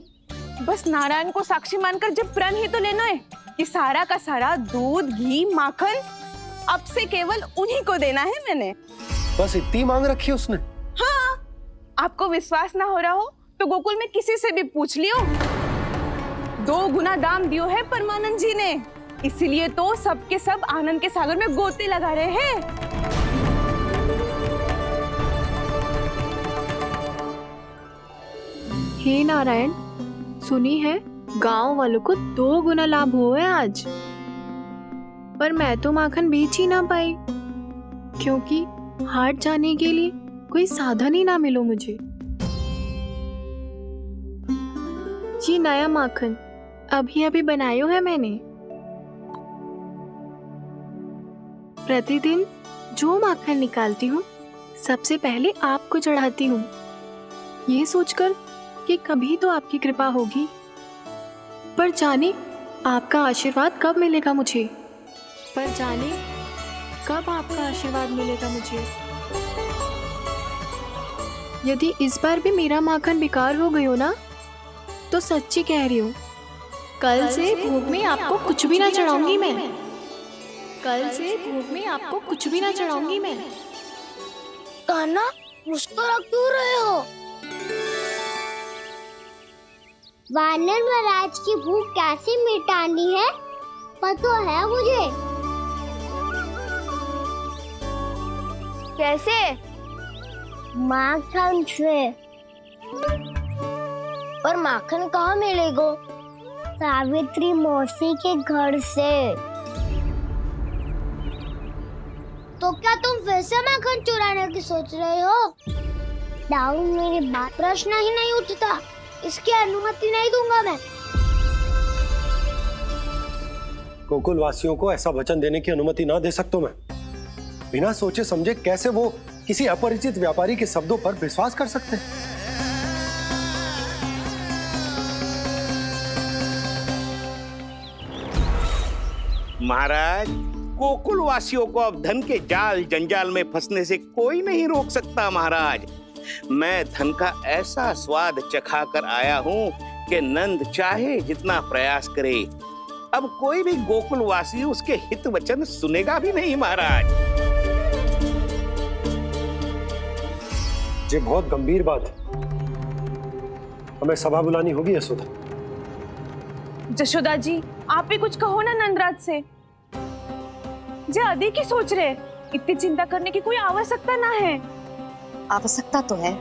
बस नारायण को साक्षी मानकर जब प्रण ही तो लेना है कि सारा का सारा दूध, घी, माखन अब से केवल उन्हीं को देना है मैंने। बस इतनी मांग रखी उसने? हाँ, आपको विश्वास ना हो रहा हो तो गोकुल में किसी से भी पूछ लियो। 2 गुना दाम दियो है परमानंद जी ने, इसलिए तो सबके सब आनंद के सागर में गोते लगा रहे हैं। हे नारायण, सुनी है गांव वालों को 2 गुना लाभ हुआ है आज, पर मैं तो माखन बेच ही ना पाई क्योंकि हाट जाने के लिए कोई साधन ही ना मिलो मुझे। जी नया माखन अभी अभी बनायो है मैंने। प्रतिदिन जो माखन निकालती हूँ सबसे पहले आपको चढ़ाती हूँ। ये सोचकर कि कभी तो आपकी कृपा होगी, पर जाने आपका आशीर्वाद कब मिलेगा मुझे, पर जाने कब आपका आशीर्वाद मिलेगा मुझे। यदि इस बार भी मेरा माखन बेकार हो गई हो ना, तो सच्ची कह रही हूँ, कल से भोग में आपको कुछ भी ना चढ़ाऊंगी मैं। कल से भोग में आपको कुछ भी ना चढ़ाऊंगी मैं। कान्हा, मुस्कुरा क्यों रहे हो? वानर महाराज की भूख कैसे मिटानी है पता है मुझे। कैसे? माखन से। पर माखन कहाँ मिलेगा? सावित्री मौसी के घर से। तो क्या तुम फिर से माखन चुराने की सोच रहे हो? दाऊ, मेरी बात प्रश्न ही नहीं उठता, इसकी अनुमति नहीं दूंगा मैं। गोकुल वासियों को ऐसा वचन देने की अनुमति ना दे सकता मैं। बिना सोचे समझे कैसे वो किसी अपरिचित व्यापारी के शब्दों पर विश्वास कर सकते हैं? महाराज, गोकुल वासियों को अब धन के जाल जंजाल में फंसने से कोई नहीं रोक सकता। महाराज, मैं धन का ऐसा स्वाद चखा कर आया हूँ कि नंद चाहे जितना प्रयास करे, अब कोई भी गोकुल वासी उसके हित वचन सुनेगा भी नहीं। महाराज, ये बहुत गंभीर बात है, हमें सभा बुलानी होगी यशोदा। जशोदा जी, आप भी कुछ कहो ना नंदराज से। जे अधिक ही सोच रहे, इतनी चिंता करने की कोई आवश्यकता ना है। आवश्यकता तो है।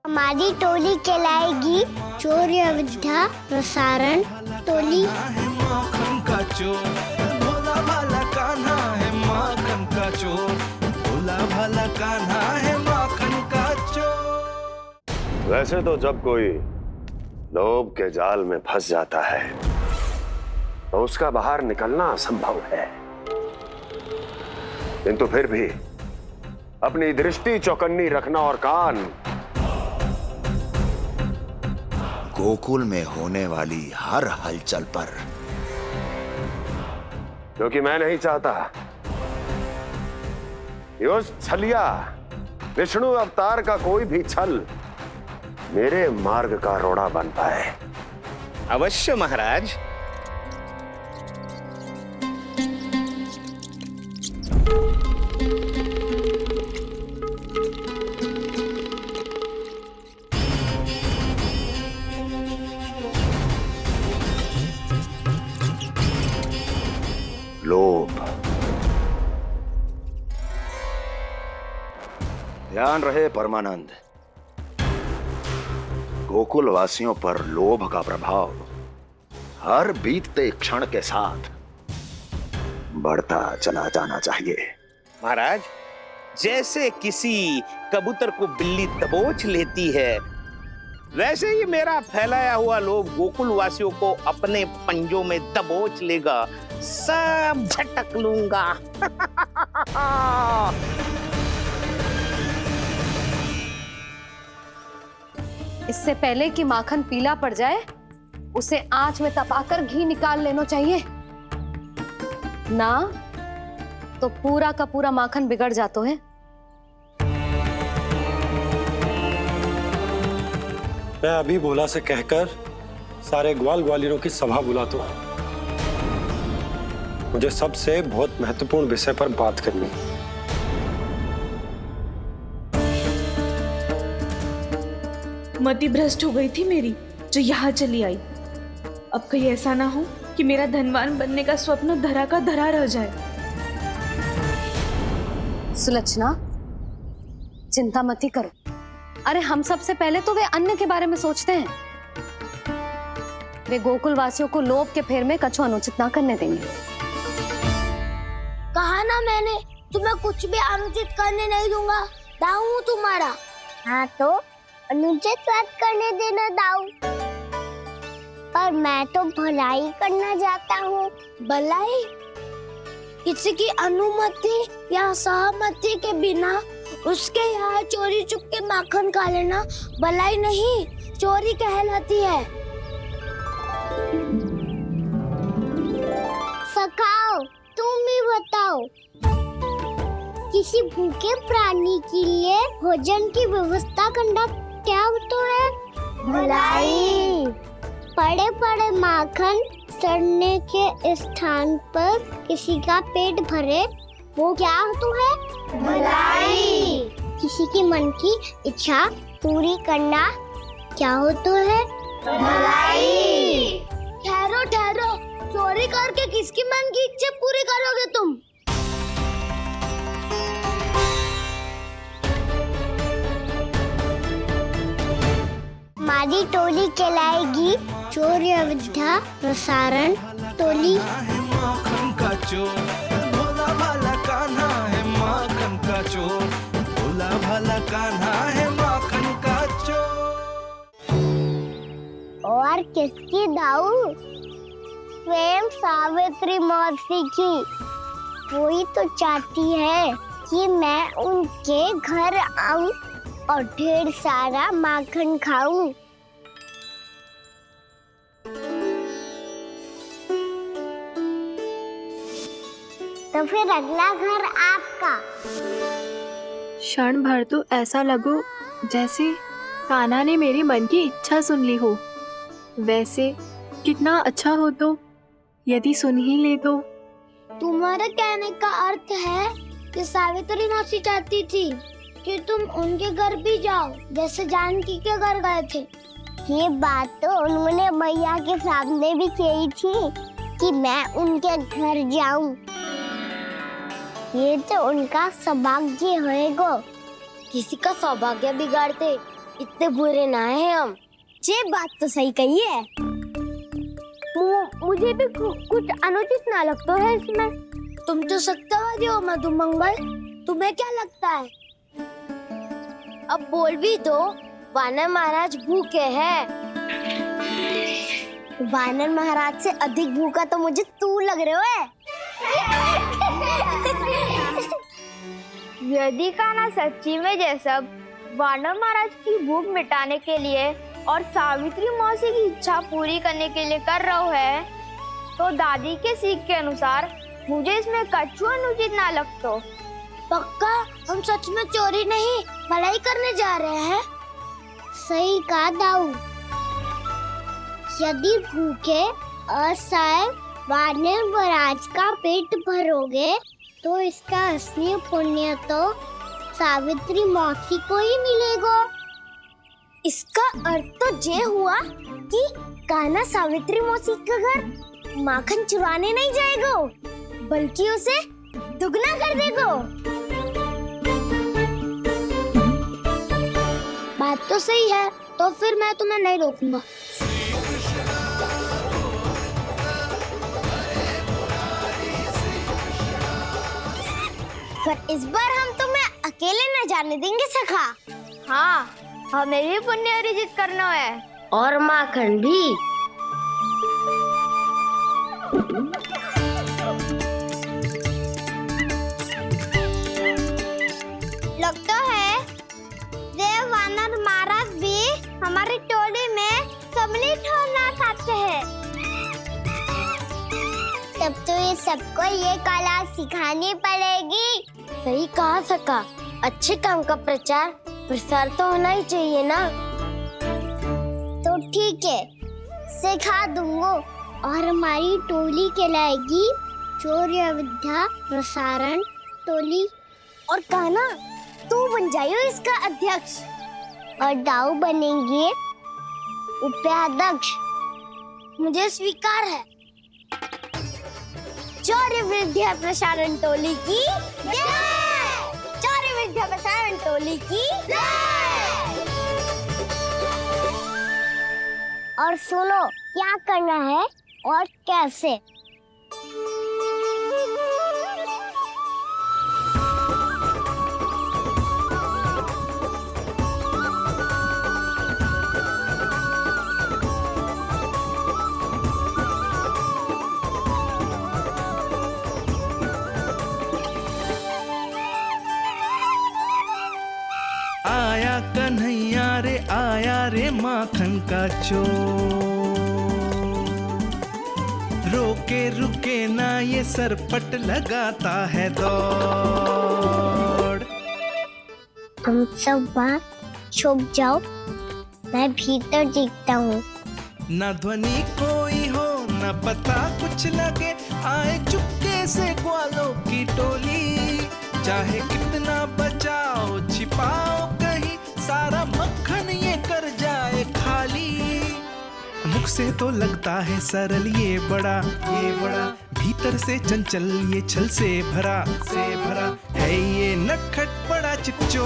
हमारी टोली कहलाएगी चौर्य विद्या प्रसारण टोली। माखन का चोर, भोला भाला कान्हा है माखन का चोर, भोला भाला कान्हा है माखन का चोर। वैसे तो जब कोई लोभ के जाल में फंस जाता है तो उसका बाहर निकलना असंभव है, किंतु फिर भी अपनी दृष्टि चौकन्नी रखना और कान गोकुल में होने वाली हर हलचल पर, क्योंकि मैं नहीं चाहता कि उस छलिया विष्णु अवतार का कोई भी छल मेरे मार्ग का रोड़ा बन पाए। अवश्य महाराज। लोभ, ध्यान रहे परमानंद, गोकुल वासियों पर लोभ का प्रभाव हर बीतते क्षण के साथ बढ़ता चला जाना चाहिए। महाराज, जैसे किसी कबूतर को बिल्ली दबोच लेती है, वैसे ही मेरा फैलाया हुआ लोभ गोकुल वासियों को अपने पंजों में दबोच लेगा, सब झटक लूंगा। इससे पहले कि माखन पीला पड़ जाए, उसे आंच में तपाकर घी निकाल लेना चाहिए ना, तो पूरा का पूरा माखन बिगड़ जाता है। मैं अभी भोला से कहकर सारे ग्वाल ग्वालियरों की सभा बुलाता हूं। मुझे सबसे बहुत महत्वपूर्ण विषय पर बात करनी है। मति भ्रष्ट हो गई थी मेरी, जो यहाँ चली आई। अब कहीं ऐसा ना हो कि मेरा धनवान बनने का स्वप्न धरा का धरा रह जाए। सुलक्षणा, चिंता मत ही करो। अरे हम सबसे पहले तो वे अन्न के बारे में सोचते हैं। वे गोकुल वासियों को लोभ के फेर में कछु अनुचित ना करने देंगे। कहा ना मैंने, तुम्हें कुछ भी अनुचित करने नहीं दूंगा। दाऊ हूँ तुम्हारा। हाँ तो अनुचित बात करने देना दाऊ। पर मैं तो भलाई करना चाहता हूँ। भलाई? किसी की अनुमति या सहमति के बिना उसके यहाँ चोरी चुप के माखन खा लेना भलाई नहीं, चोरी कहलाती है। सखाओ, तुम ही बताओ, किसी भूखे प्राणी के लिए भोजन की व्यवस्था करना क्या होता है? भलाई। पड़े पड़े माखन सड़ने के स्थान पर किसी का पेट भरे, वो क्या होता है? भलाई। किसी की मन की इच्छा पूरी करना क्या होता है? भलाई। ठहरो ठहरो, चोरी करके किसकी मन की इच्छा पूरी करोगे तुम? हमारी टोली कहलाएगी चोर अविद्या प्रसारण टोली। माखन का चोर, भोला भाला कान्हा है माखन का चोर, भोला भाला कान्हा है माखन का चोर। और किसकी दाऊ? स्वयं सावित्री मौसी की। वही तो चाहती है कि मैं उनके घर आऊं और ढेर सारा माखन खाऊं। तो फिर अगला घर आपका। क्षण भर तो ऐसा लगो जैसे कान्हा ने मेरे मन की इच्छा सुन ली हो। वैसे कितना अच्छा हो तो यदि सुन ही ले तो। तुम्हारे कहने का अर्थ है कि सावित्री मौसी चाहती थी कि तुम उनके घर भी जाओ, जैसे जानकी के घर गए थे। ये बात तो उन्होंने मैया के सामने भी कही थी कि मैं उनके घर जाऊं। ये तो उनका सौभाग्य होएगा। किसी का सौभाग्य बिगाड़ते इतने बुरे ना है हम। ये बात तो सही कही है। मुझे भी कुछ अनुचित ना लगता है इसमें। तुम तो सत्यवादी हो मधुमंगल, तुम्हें क्या लगता है? अब बोल भी दो, वानर महाराज भूखे हैं। वानर महाराज से अधिक भूखा तो मुझे तू लग रहे हो। यदि कान्हा सच्ची में जैसा वानर महाराज की भूख मिटाने के लिए और सावित्री मौसी की इच्छा पूरी करने के लिए कर रहा है, तो दादी के सीख के अनुसार मुझे इसमें कछु अनुचित ना लगता। पक्का हम सच में चोरी नहीं भलाई करने जा रहे हैं। सही कहा दाऊ। यदि भूखे असहाय वानर महाराज का पेट भरोगे तो इसका असली पुण्य तो सावित्री मौसी को ही मिलेगा। इसका अर्थ तो ये हुआ कि कान्हा सावित्री मौसी का घर माखन चुराने नहीं जाएगा, बल्कि उसे दुगना कर देगा। बात तो सही है, तो फिर मैं तुम्हें नहीं रोकूंगा। पर इस बार हम तुम्हें अकेले न जाने देंगे सखा। हाँ, हमें भी पुण्य अर्जित करना है और माखन भी। लगता है देव वानर महाराज भी हमारी टोली में सम्मिलित होना चाहते हैं। तब तो ये सबको ये कला सिखानी पड़ेगी। सही कहा सका। अच्छे काम का प्रचार प्रसार तो होना ही चाहिए ना। तो ठीक है, सिखा दूंगा। और हमारी टोली कहलाएगी चौर्य विद्या प्रसारण टोली। और कान्हा तू बन जाइयो इसका अध्यक्ष, और दाऊ बनेंगे उपाध्यक्ष। मुझे स्वीकार है। चौर्य विद्या प्रसारण टोली की जय। चौर्य विद्या प्रसारण टोली की जय। और सुनो क्या करना है और कैसे। कन्हैया रे आया रे माखन का चोर। रोके रुके ना ये सरपट लगाता है दौड़। तुम सब वहाँ छुप जाओ, मैं भीतर देखता हूँ। ना ध्वनि कोई हो ना पता कुछ लगे, आए चुपके से ग्वालों की टोली। चाहे कितना बचाओ छिपाओ कहीं, सारा मक्खन ये कर जाए खाली। मुख से तो लगता है सरल ये बड़ा भीतर से चंचल ये छल से भरा है ये नटखट बड़ा चिच्चोर।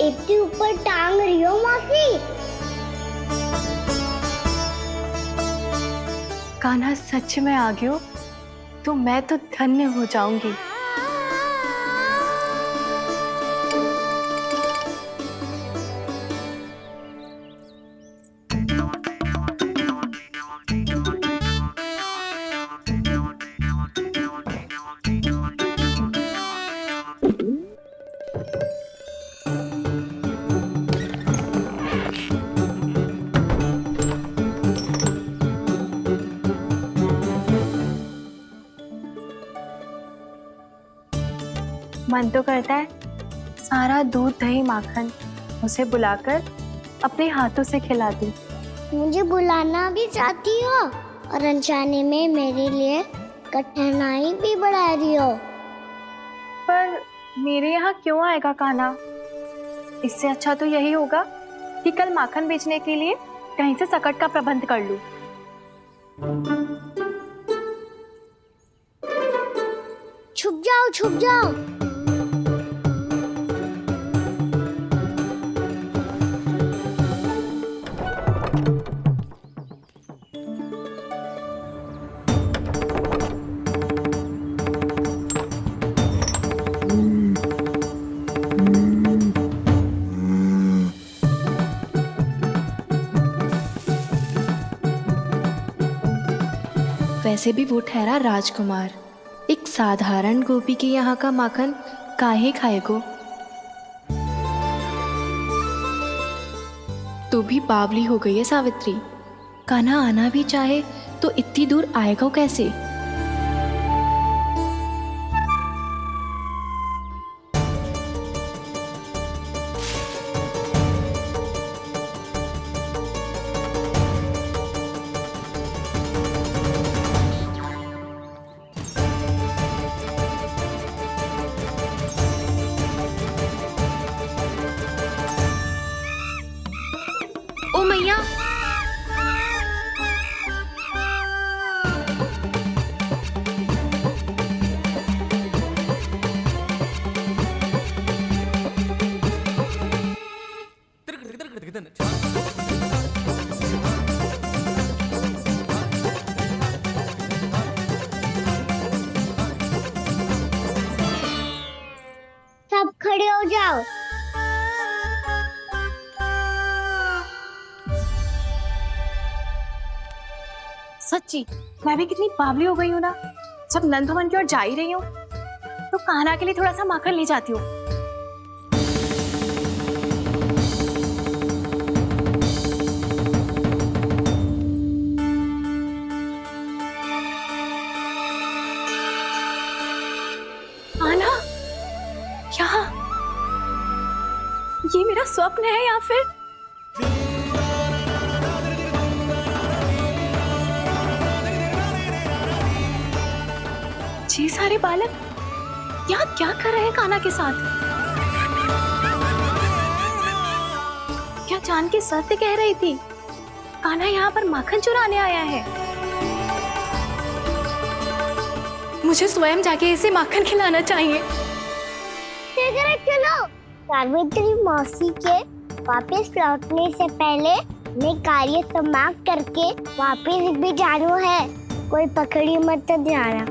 इतनी ऊपर टांग रही हो मौसी? कान्हा सच में आ गयो तो मैं तो धन्य हो जाऊंगी। मन तो करता है सारा दूध दही माखन उसे बुलाकर अपने हाथों से खिला दूं। मुझे बुलाना भी चाहती हो और अनजाने में मेरे लिए कठिनाई भी बढ़ा रही हो। पर मेरे यहाँ क्यों आएगा कान्हा? इससे अच्छा तो यही होगा कि कल माखन बेचने के लिए कहीं से सकट का प्रबंध कर लूं। छुप जाओ छुप जाओ। वैसे भी वो ठहरा राजकुमार, एक साधारण गोपी के यहाँ का माखन काहे खाएगो? तो भी बावली हो गई है सावित्री। कान्हा आना भी चाहे तो इतनी दूर आएगा कैसे? ओ मैया, सब खड़े हो जाओ। सच्ची मैं भी कितनी बावली हो गई हूँ ना। जब नंद भवन की ओर जा ही रही हूँ तो कान्हा के लिए थोड़ा सा माखन ले जाती हूँ। कान्हा, यहाँ ये मेरा स्वप्न है या फिर ये सारे बालक यहाँ क्या कर रहे हैं कान्हा के साथ? क्या जानकी सत्य कह रही थी? कान्हा यहाँ पर माखन चुराने आया है। मुझे स्वयं जाके इसे माखन खिलाना चाहिए। चलो, सावित्री मौसी के वापस लौटने से पहले मैं कार्य समाप्त करके वापस भी जाना है। कोई पकड़ी मत जाना।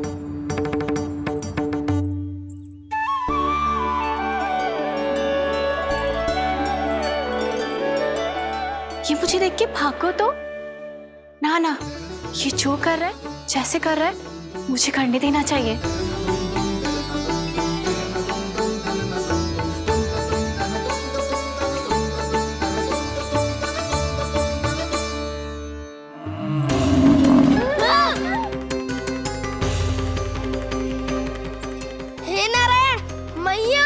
ये मुझे देख के भागो तो ना, ये जो कर रहा है, जैसे कर रहा है, मुझे करने देना चाहिए। हे नारायण मैया,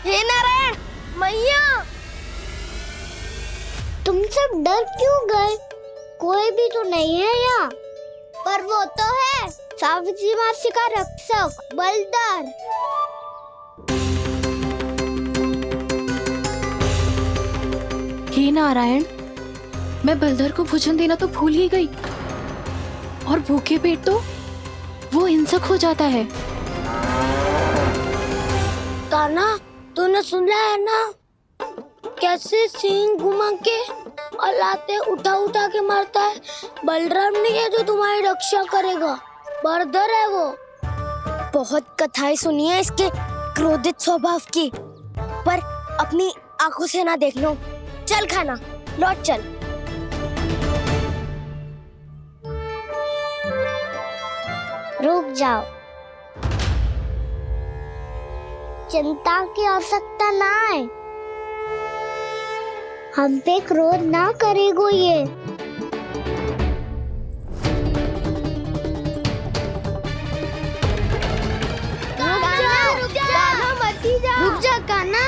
हे नारायण मैया। तुम सब डर क्यों गए? कोई भी तो नहीं है यहाँ। पर वो तो है, सावित्री मासी का रक्षक बलदार। हे नारायण, मैं बलधर को भोजन देना तो भूल ही गई, और भूखे पेट तो वो हिंसक हो जाता है। कान्हा, तूने सुना है ना कैसे सींग घुमा के और लाते उठा उठा के मारता है? बलराम नहीं है जो तुम्हारी रक्षा करेगा, बलधर है वो। बहुत कथाएं सुनी है इसके क्रोधित स्वभाव की, पर अपनी आंखों से ना देख लो। चल खाना, लौट चल। रुक जाओ, चिंता की आवश्यकता ना है। हम पे क्रोध ना करेगो ये। रुक जा कान्हा,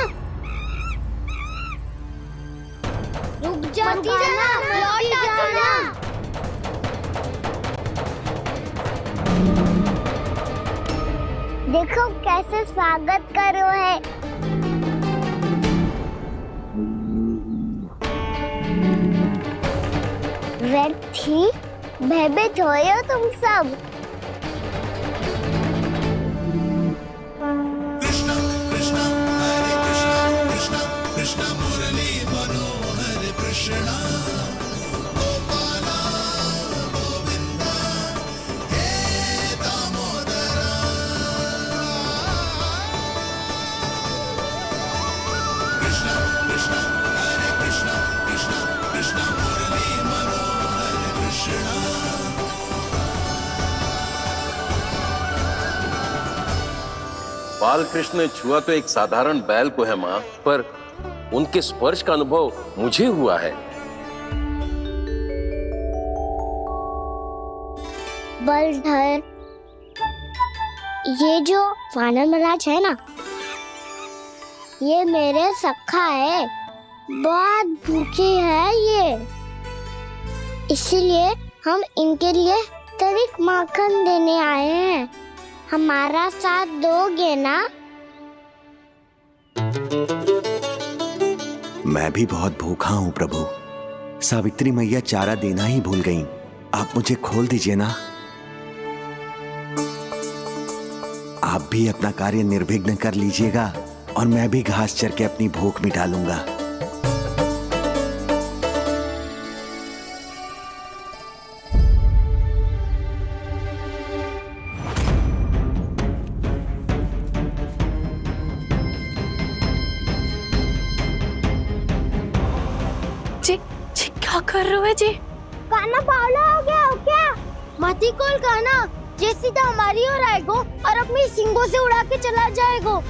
रुक जा कान्हा, लौट जाना। देखो कैसे स्वागत करो है। व्यर्थी भयभीत हो तुम सब। बाल कृष्ण ने छुआ तो एक साधारण बैल को है माँ, पर उनके स्पर्श का अनुभव मुझे हुआ है। बलधर, ये जो वानर महाराज है ना, ये मेरे सखा है। बहुत भूखे है ये, इसीलिए हम इनके लिए तनिक माखन देने आए हैं। हमारा साथ दोगे ना? मैं भी बहुत भूखा हूँ प्रभु। सावित्री मैया चारा देना ही भूल गईं। आप मुझे खोल दीजिए ना। आप भी अपना कार्य निर्विघ्न कर लीजिएगा और मैं भी घास चर के अपनी भूख मिटा लूंगा। जी क्या कर रहे हो जी? कान्हा पावला हो गया हो क्या? मती कोल कान्हा, ये सीधा हमारी ओर आएगो और अपनी सींगों से उड़ा के चला जाएगो।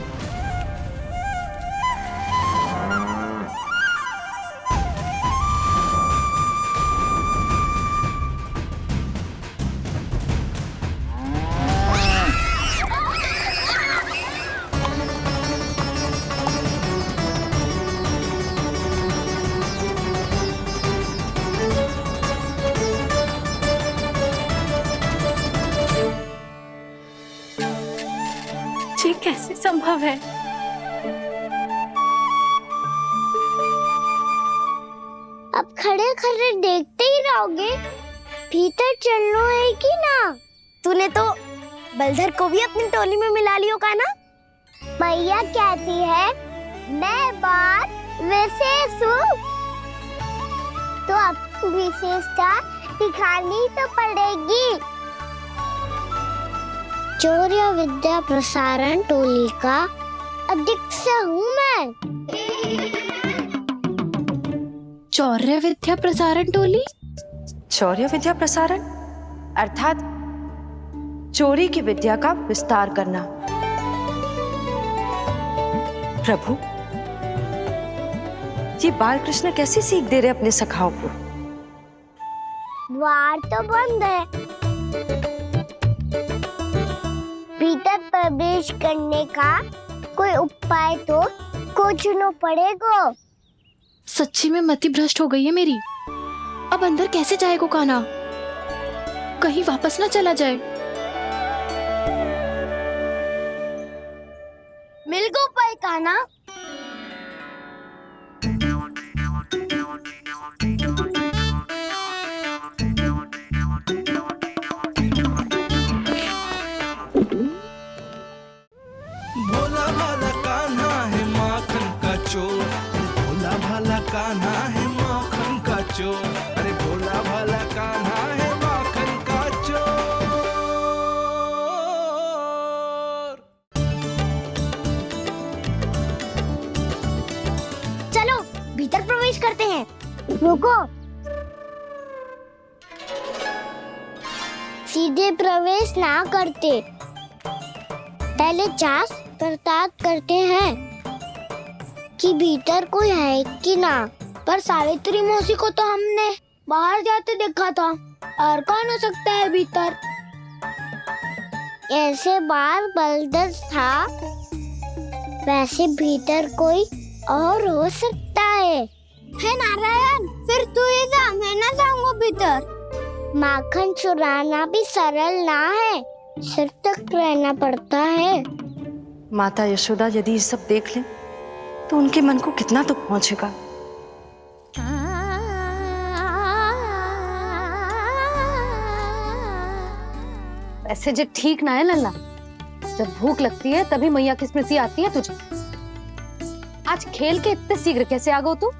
ये कैसे संभव है? अब खड़े खड़े देखते ही रहोगे? भीतर चलना है कि ना? तूने तो बलधर को भी अपनी टोली में मिला लियो का ना? मैया कहती है मैं बात विशेष हूँ, तो अब विशेषता दिखानी तो पड़ेगी। चौर्य विद्या प्रसारण टोली का अध्यक्ष हूँ मैं। चौर्य विद्या प्रसारण टोली? चौर्य विद्या प्रसारण अर्थात चोरी की विद्या का विस्तार करना। प्रभु, ये बालकृष्ण कैसी सीख दे रहे अपने सखाओं को? द्वार तो बंद है, भीतर प्रवेश करने का कोई उपाय तो खोजना पड़ेगा। सच्ची में मति भ्रष्ट हो गई है मेरी। अब अंदर कैसे जाएगा कान्हा? कहीं वापस ना चला जाए। मिल गो उपाय कान्हा। भोला भाला कान्हा है माखन का चोर, भोला भाला कान्हा है माखन का चोर, अरे भोला भाला कान्हा है माखन का चोर। चलो भीतर प्रवेश करते हैं। रुको, सीधे प्रवेश ना करते, पहले जांच पड़ताल करते हैं कि भीतर कोई है कि ना। पर सावित्री मौसी को तो हमने बाहर जाते देखा था, और कौन हो सकता है भीतर? ऐसे बार बलदर था, वैसे भीतर कोई और हो सकता है नारायण? फिर तू ही जा, मैं ना जाऊंगा भीतर। माखन चुराना भी सरल ना है, सिर तक रहना पड़ता है। माता यशोदा यदि ये सब देख लें तो उनके मन को कितना दुख पहुंचेगा। ऐसे जो ठीक ना है लल्ला, जब भूख लगती है तभी मैया की स्मृति आती है तुझे। आज खेल के इतने शीघ्र कैसे आ गो तू?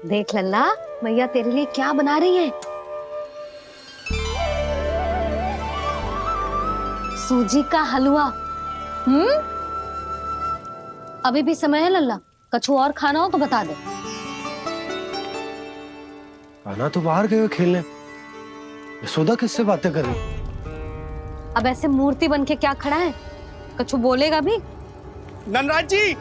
देख लल्ला, मैया तेरे लिए क्या बना रही है। सूजी का हलवा। अभी भी समय है लल्ला, कछु और खाना हो तो बता दे। कान्हा तो बाहर गए खेलने, यशोदा किससे बातें कर रही? अब ऐसे मूर्ति बन के क्या खड़ा है? कछु बोलेगा भी? ननराज जी,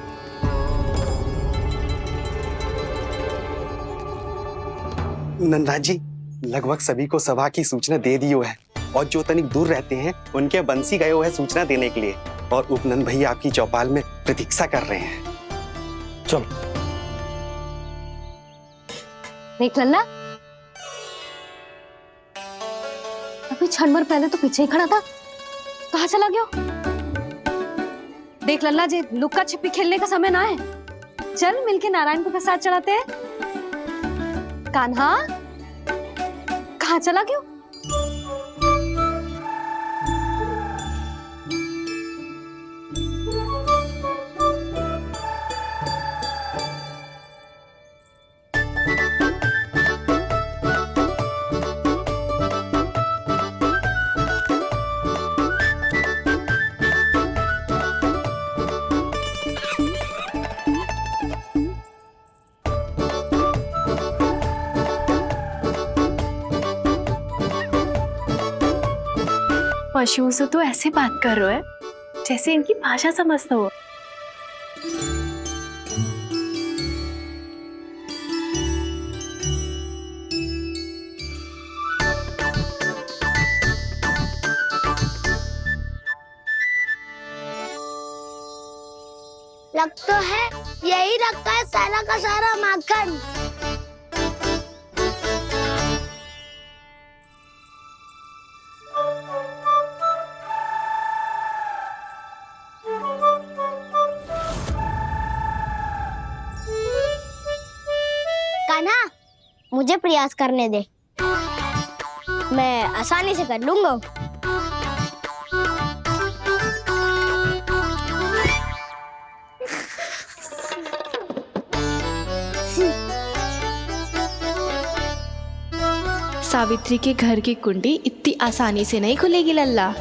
नंदराज जी, लगभग सभी को सभा की सूचना दे दी है, और जो तनिक दूर रहते हैं उनके बंसी गए हुए हैं सूचना देने के लिए, और उपनंद भैया आपकी चौपाल में प्रतीक्षा कर रहे हैं। चलो। देख लल्ला, अभी क्षण भर पहले तो पीछे ही खड़ा था, कहाँ चला गया? देख लल्ला जी, लुक्का छिपी खेलने का समय ना है। चल मिलके नारायण को प्रसाद चढ़ाते हैं। कान्हा, कहाँ चला गया? पशुओं से तो ऐसे बात कर रहे हो जैसे इनकी भाषा समझते हो। लग तो है यही रखा है सारा का सारा माखन। कान्हा, मुझे प्रयास करने दे, मैं आसानी से कर लूंगा। सावित्री के घर की कुंडी इतनी आसानी से नहीं खुलेगी लल्ला।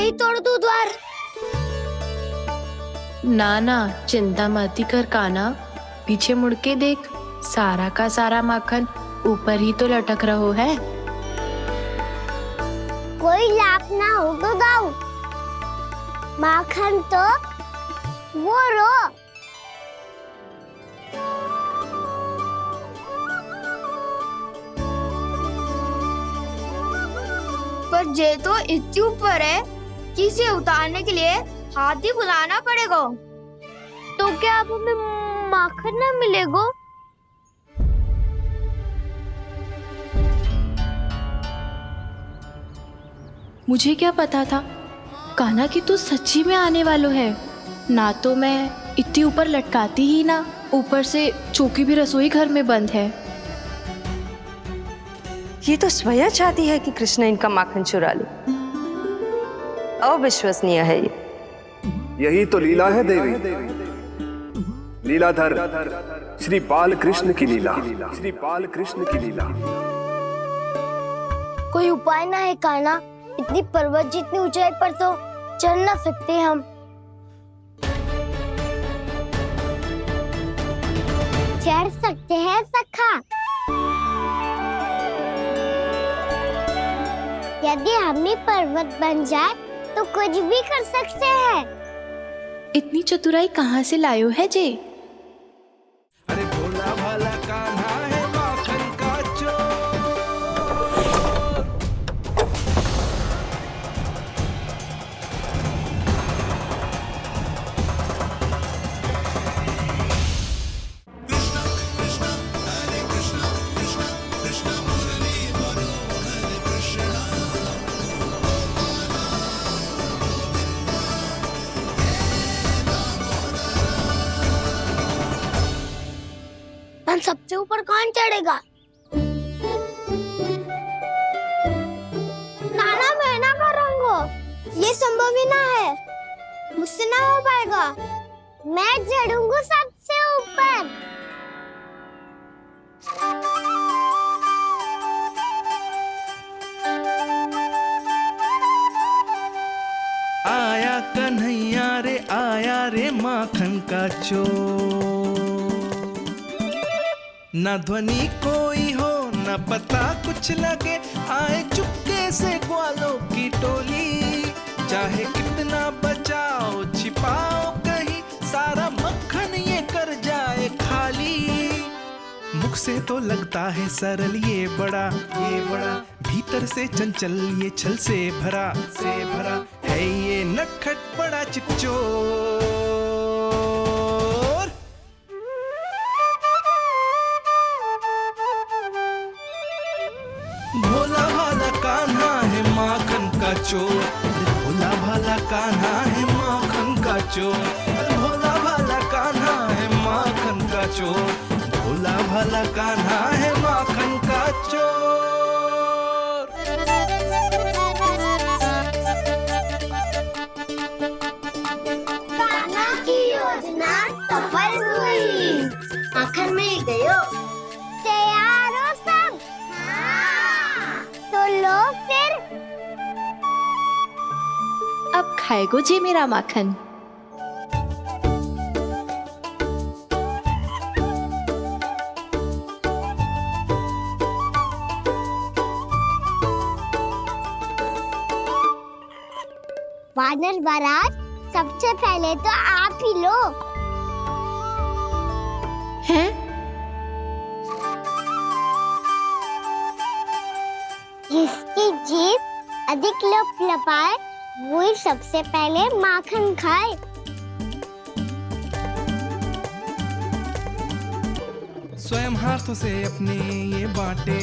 ही तोड़ दूं द्वार? ना ना, चिंता मत कर कान्हा, पीछे मुड़ के देख, सारा का सारा माखन ऊपर ही तो लटक रहो है। कोई लाभ ना हो तो दाऊ, माखन तो वो रो। पर जे तो इतनी ऊपर है कि इसे उतारने के लिए हाथी बुलाना पड़ेगा। तो क्या अब हमें माखन ना मिलेगा? मुझे क्या पता था कान्हा कि तू सच्ची में आने वालो है। ना तो मैं इतनी ऊपर लटकाती ही ना, ऊपर से चौकी भी रसोई घर में बंद है। ये तो स्वयं चाहती है कि कृष्ण इनका माखन चुरा ले। अविश्वसनीय है ये। यही तो लीला है देवी, लीलाधर श्री बाल कृष्ण की लीला, श्री बाल कृष्ण की लीला। कोई उपाय ना है कान्हा? इतनी पर्वत जितनी ऊंचाई पर तो चढ़ ना सकते हम। चढ़ सकते हैं सखा, यदि हम भी पर्वत बन जाए तो कुछ भी कर सकते हैं। इतनी चतुराई कहाँ से लायो है जे? अरे भोला भाला कान्हा है माखन का चोर। हम सबसे ऊपर कौन चढ़ेगा? नाना मैं ना करूँगा, ये संभव ही ना है, मुझसे ना हो पाएगा। मैं चढ़ूंगा सबसे ऊपर। आया कन्हैया रे आया रे माखन का चोर। न ध्वनि कोई हो न पता कुछ लगे, आए चुपके से ग्वालों की टोली। चाहे कितना बचाओ छिपाओ कहीं, सारा मक्खन ये कर जाए खाली। मुख से तो लगता है सरल ये बड़ा, भीतर से चंचल ये छल से भरा है ये नटखट बड़ा चिकचोर। भोला भाला कान्हा है माखन का चोर, भोला भाला कान्हा है माखन का चोर, भोला भाला कान्हा है माखन का चोर, भोला भाला कान्हा है माखन का चोर। कान्हा की योजना सफल हुई, माखन मिल गयो। तैयार हो सब? हाँ। तो लो फिर। अब खाएगो जे मेरा माखन। वानर महाराज, सबसे पहले तो आप ही लो। हैं? जिसकी जीभ अधिक लपलपाए वही सबसे पहले माखन खाए। स्वयं हाथों से अपने ये बांटे,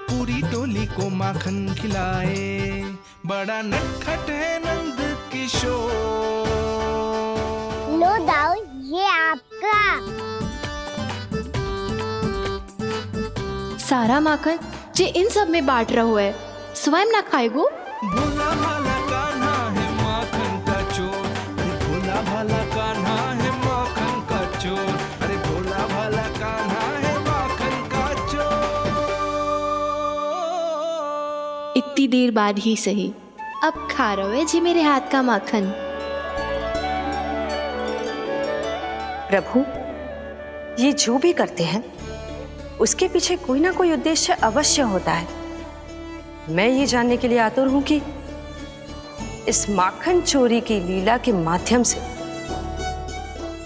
पूरी टोली को माखन खिलाए। बड़ा नटखट है नंद किशोर। लो दाऊ, ये आपका। सारा माखन जे इन सब में बांट रहो है, स्वयं ना खाएगो। भोला भाला कान्हा है माखन का चोर, अरे भोला भाला कान्हा है माखन का चोर, अरे भोला भाला कान्हा है माखन का चोर। इतनी देर बाद ही सही, अब खा रहे जी मेरे हाथ का माखन। प्रभु, ये जो भी करते हैं उसके पीछे कोई ना कोई उद्देश्य अवश्य होता है। मैं ये जानने के लिए आतुर हूं कि इस माखन चोरी की लीला के माध्यम से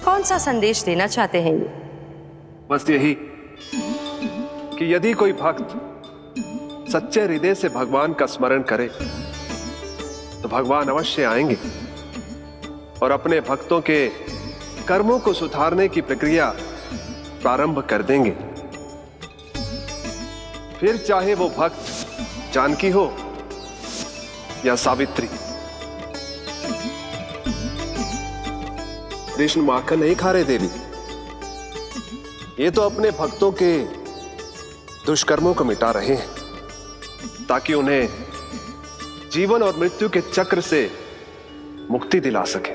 कौन सा संदेश देना चाहते हैं ये? बस यही कि यदि कोई भक्त सच्चे हृदय से भगवान का स्मरण करे तो भगवान अवश्य आएंगे और अपने भक्तों के कर्मों को सुधारने की प्रक्रिया प्रारंभ कर देंगे। फिर चाहे वो भक्त जानकी हो या सावित्री। कृष्ण माखन नहीं खा रहे देवी, ये तो अपने भक्तों के दुष्कर्मों को मिटा रहे हैं ताकि उन्हें जीवन और मृत्यु के चक्र से मुक्ति दिला सके।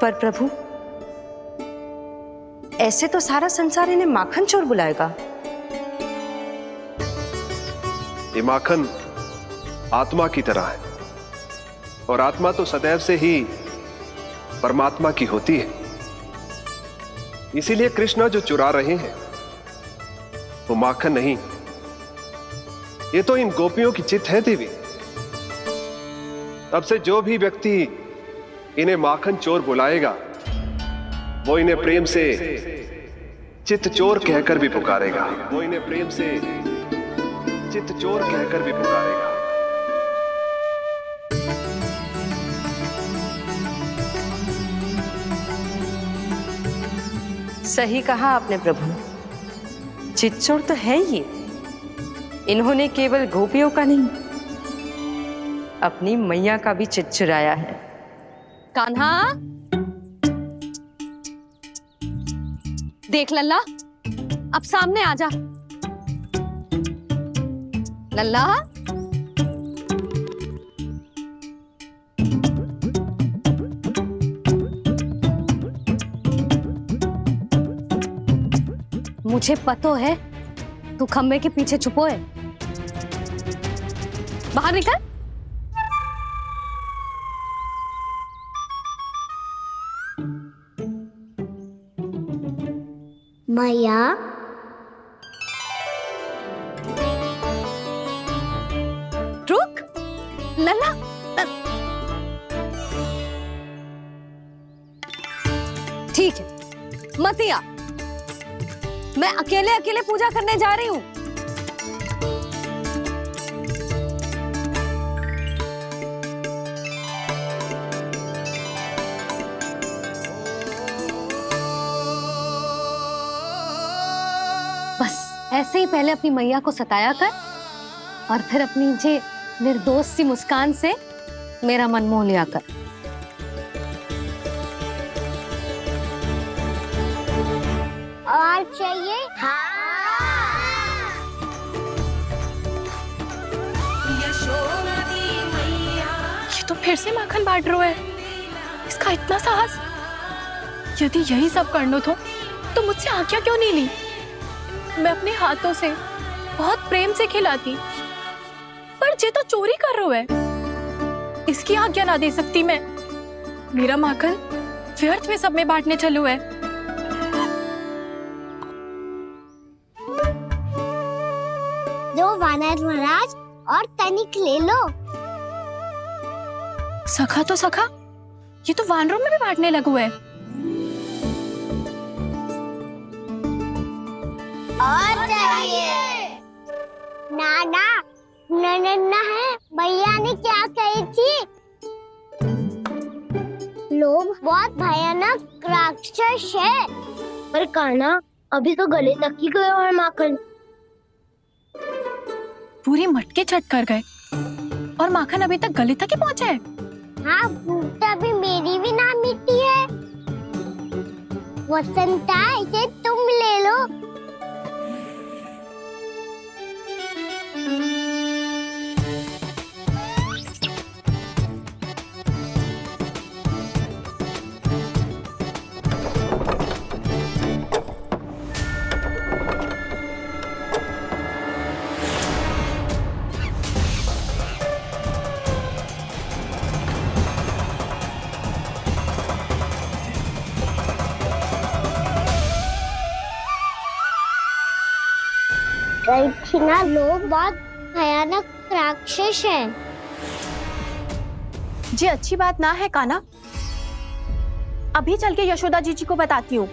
पर प्रभु, ऐसे तो सारा संसार इन्हें माखन चोर बुलाएगा। ये माखन आत्मा की तरह है और आत्मा तो सदैव से ही परमात्मा की होती है। इसीलिए कृष्ण जो चुरा रहे हैं वो माखन नहीं, ये तो इन गोपियों की चित है देवी। तब से जो भी व्यक्ति इन्हें माखन चोर बुलाएगा वो इन्हें प्रेम से चित चोर कहकर भी पुकारेगा। वो इन्हें प्रेम से चित चोर कहकर भी पुकारेगा। सही कहा आपने प्रभु, चितचोर तो है ये। इन्होंने केवल गोपियों का नहीं, अपनी मैया का भी चित चुराया है। कान्हा, देख लल्ला, अब सामने आ जा। लल्ला, मुझे पतो है तू खम्बे के पीछे छुपो है। बाहर निकल। मैया, रुक लल्ला, ठीक है मत आ, मैं अकेले अकेले पूजा करने जा रही हूँ। बस ऐसे ही पहले अपनी मैया को सताया कर और फिर अपनी जे निर्दोष सी मुस्कान से मेरा मन मोह लिया कर। और चाहिए? ये तो फिर से माखन बांट रहा है। इसका इतना साहस। यदि यही सब करना तो मुझसे आज्ञा क्यों नहीं ली? मैं अपने हाथों से बहुत प्रेम से खिलाती, पर ये तो चोरी कर रहा है। इसकी आज्ञा ना दे सकती मैं। मेरा माखन व्यर्थ में सब में बांटने चलू है। दो वानर महाराज और तनिक ले लो। सखा तो सखा, ये तो वानरों में भी बांटने लगू है। और चाहिए? नाना, नन्ना है। भैया ने क्या कही थी? लोभ बहुत भयानक राक्षस है। पर कान्हा, अभी तो गले तक ही गया है माखन। पूरी मटके चट कर गए और माखन अभी तक गले तक ही पहुंचा है। हाँ, भूख तभी मेरी भी ना मिटी है। वसंता, इसे तुम ले लो। गई थी ना, लोग बहुत भयानक राक्षस हैं। जी अच्छी बात ना है कान्हा, अभी चल के यशोदा जी को बताती हूँ।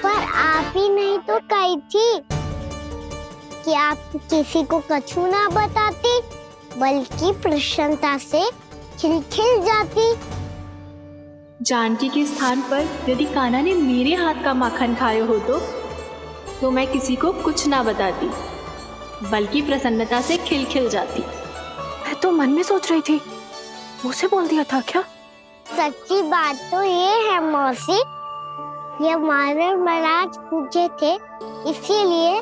पर आप ही नहीं तो कही थी कि आप किसी को कछु ना बताती, बल्कि प्रसन्नता से खिलखिल जाती। जानकी के स्थान पर यदि कान्हा ने मेरे हाथ का माखन खाया हो तो मैं किसी को कुछ ना बताती, बल्कि प्रसन्नता से खिलखिल जाती। मैं तो मन में सोच रही थी, मुझसे बोल दिया था क्या? सच्ची बात तो ये है मौसी, ये मानव महाराज पूछे थे, इसीलिए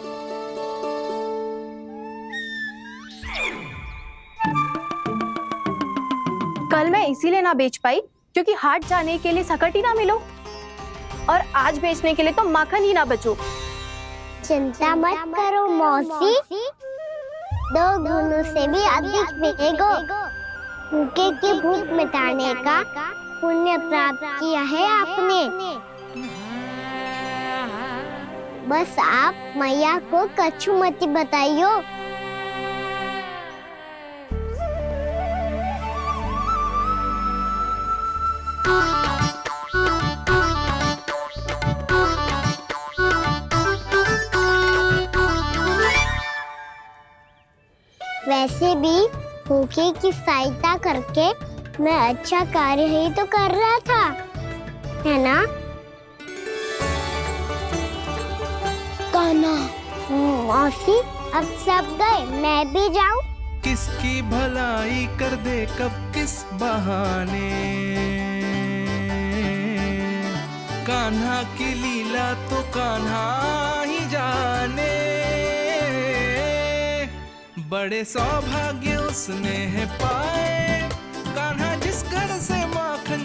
कल मैं इसीलिए ना बेच पाई क्योंकि हाट जाने के लिए सकट ही ना मिलो, और आज बेचने के लिए तो माखन ही ना बचो। चिंता मत करो मौसी, 2 गुनों से भी अधिक मिलेगा। भूखे की भूख मिटाने का पुण्य प्राप्त किया है आपने। बस आप मैया को कछु मत बताइयो। वैसे भी भूखे की सहायता करके मैं अच्छा कार्य ही तो कर रहा था, है ना? कान्हा, मौसी अब सब गए, मैं भी जाऊं? किसकी भलाई कर दे कब किस बहाने, कान्हा की लीला तो कान्हा ही जाने। बड़े सौभाग्य उसने है पाए, कान्हा जिस घर से माखन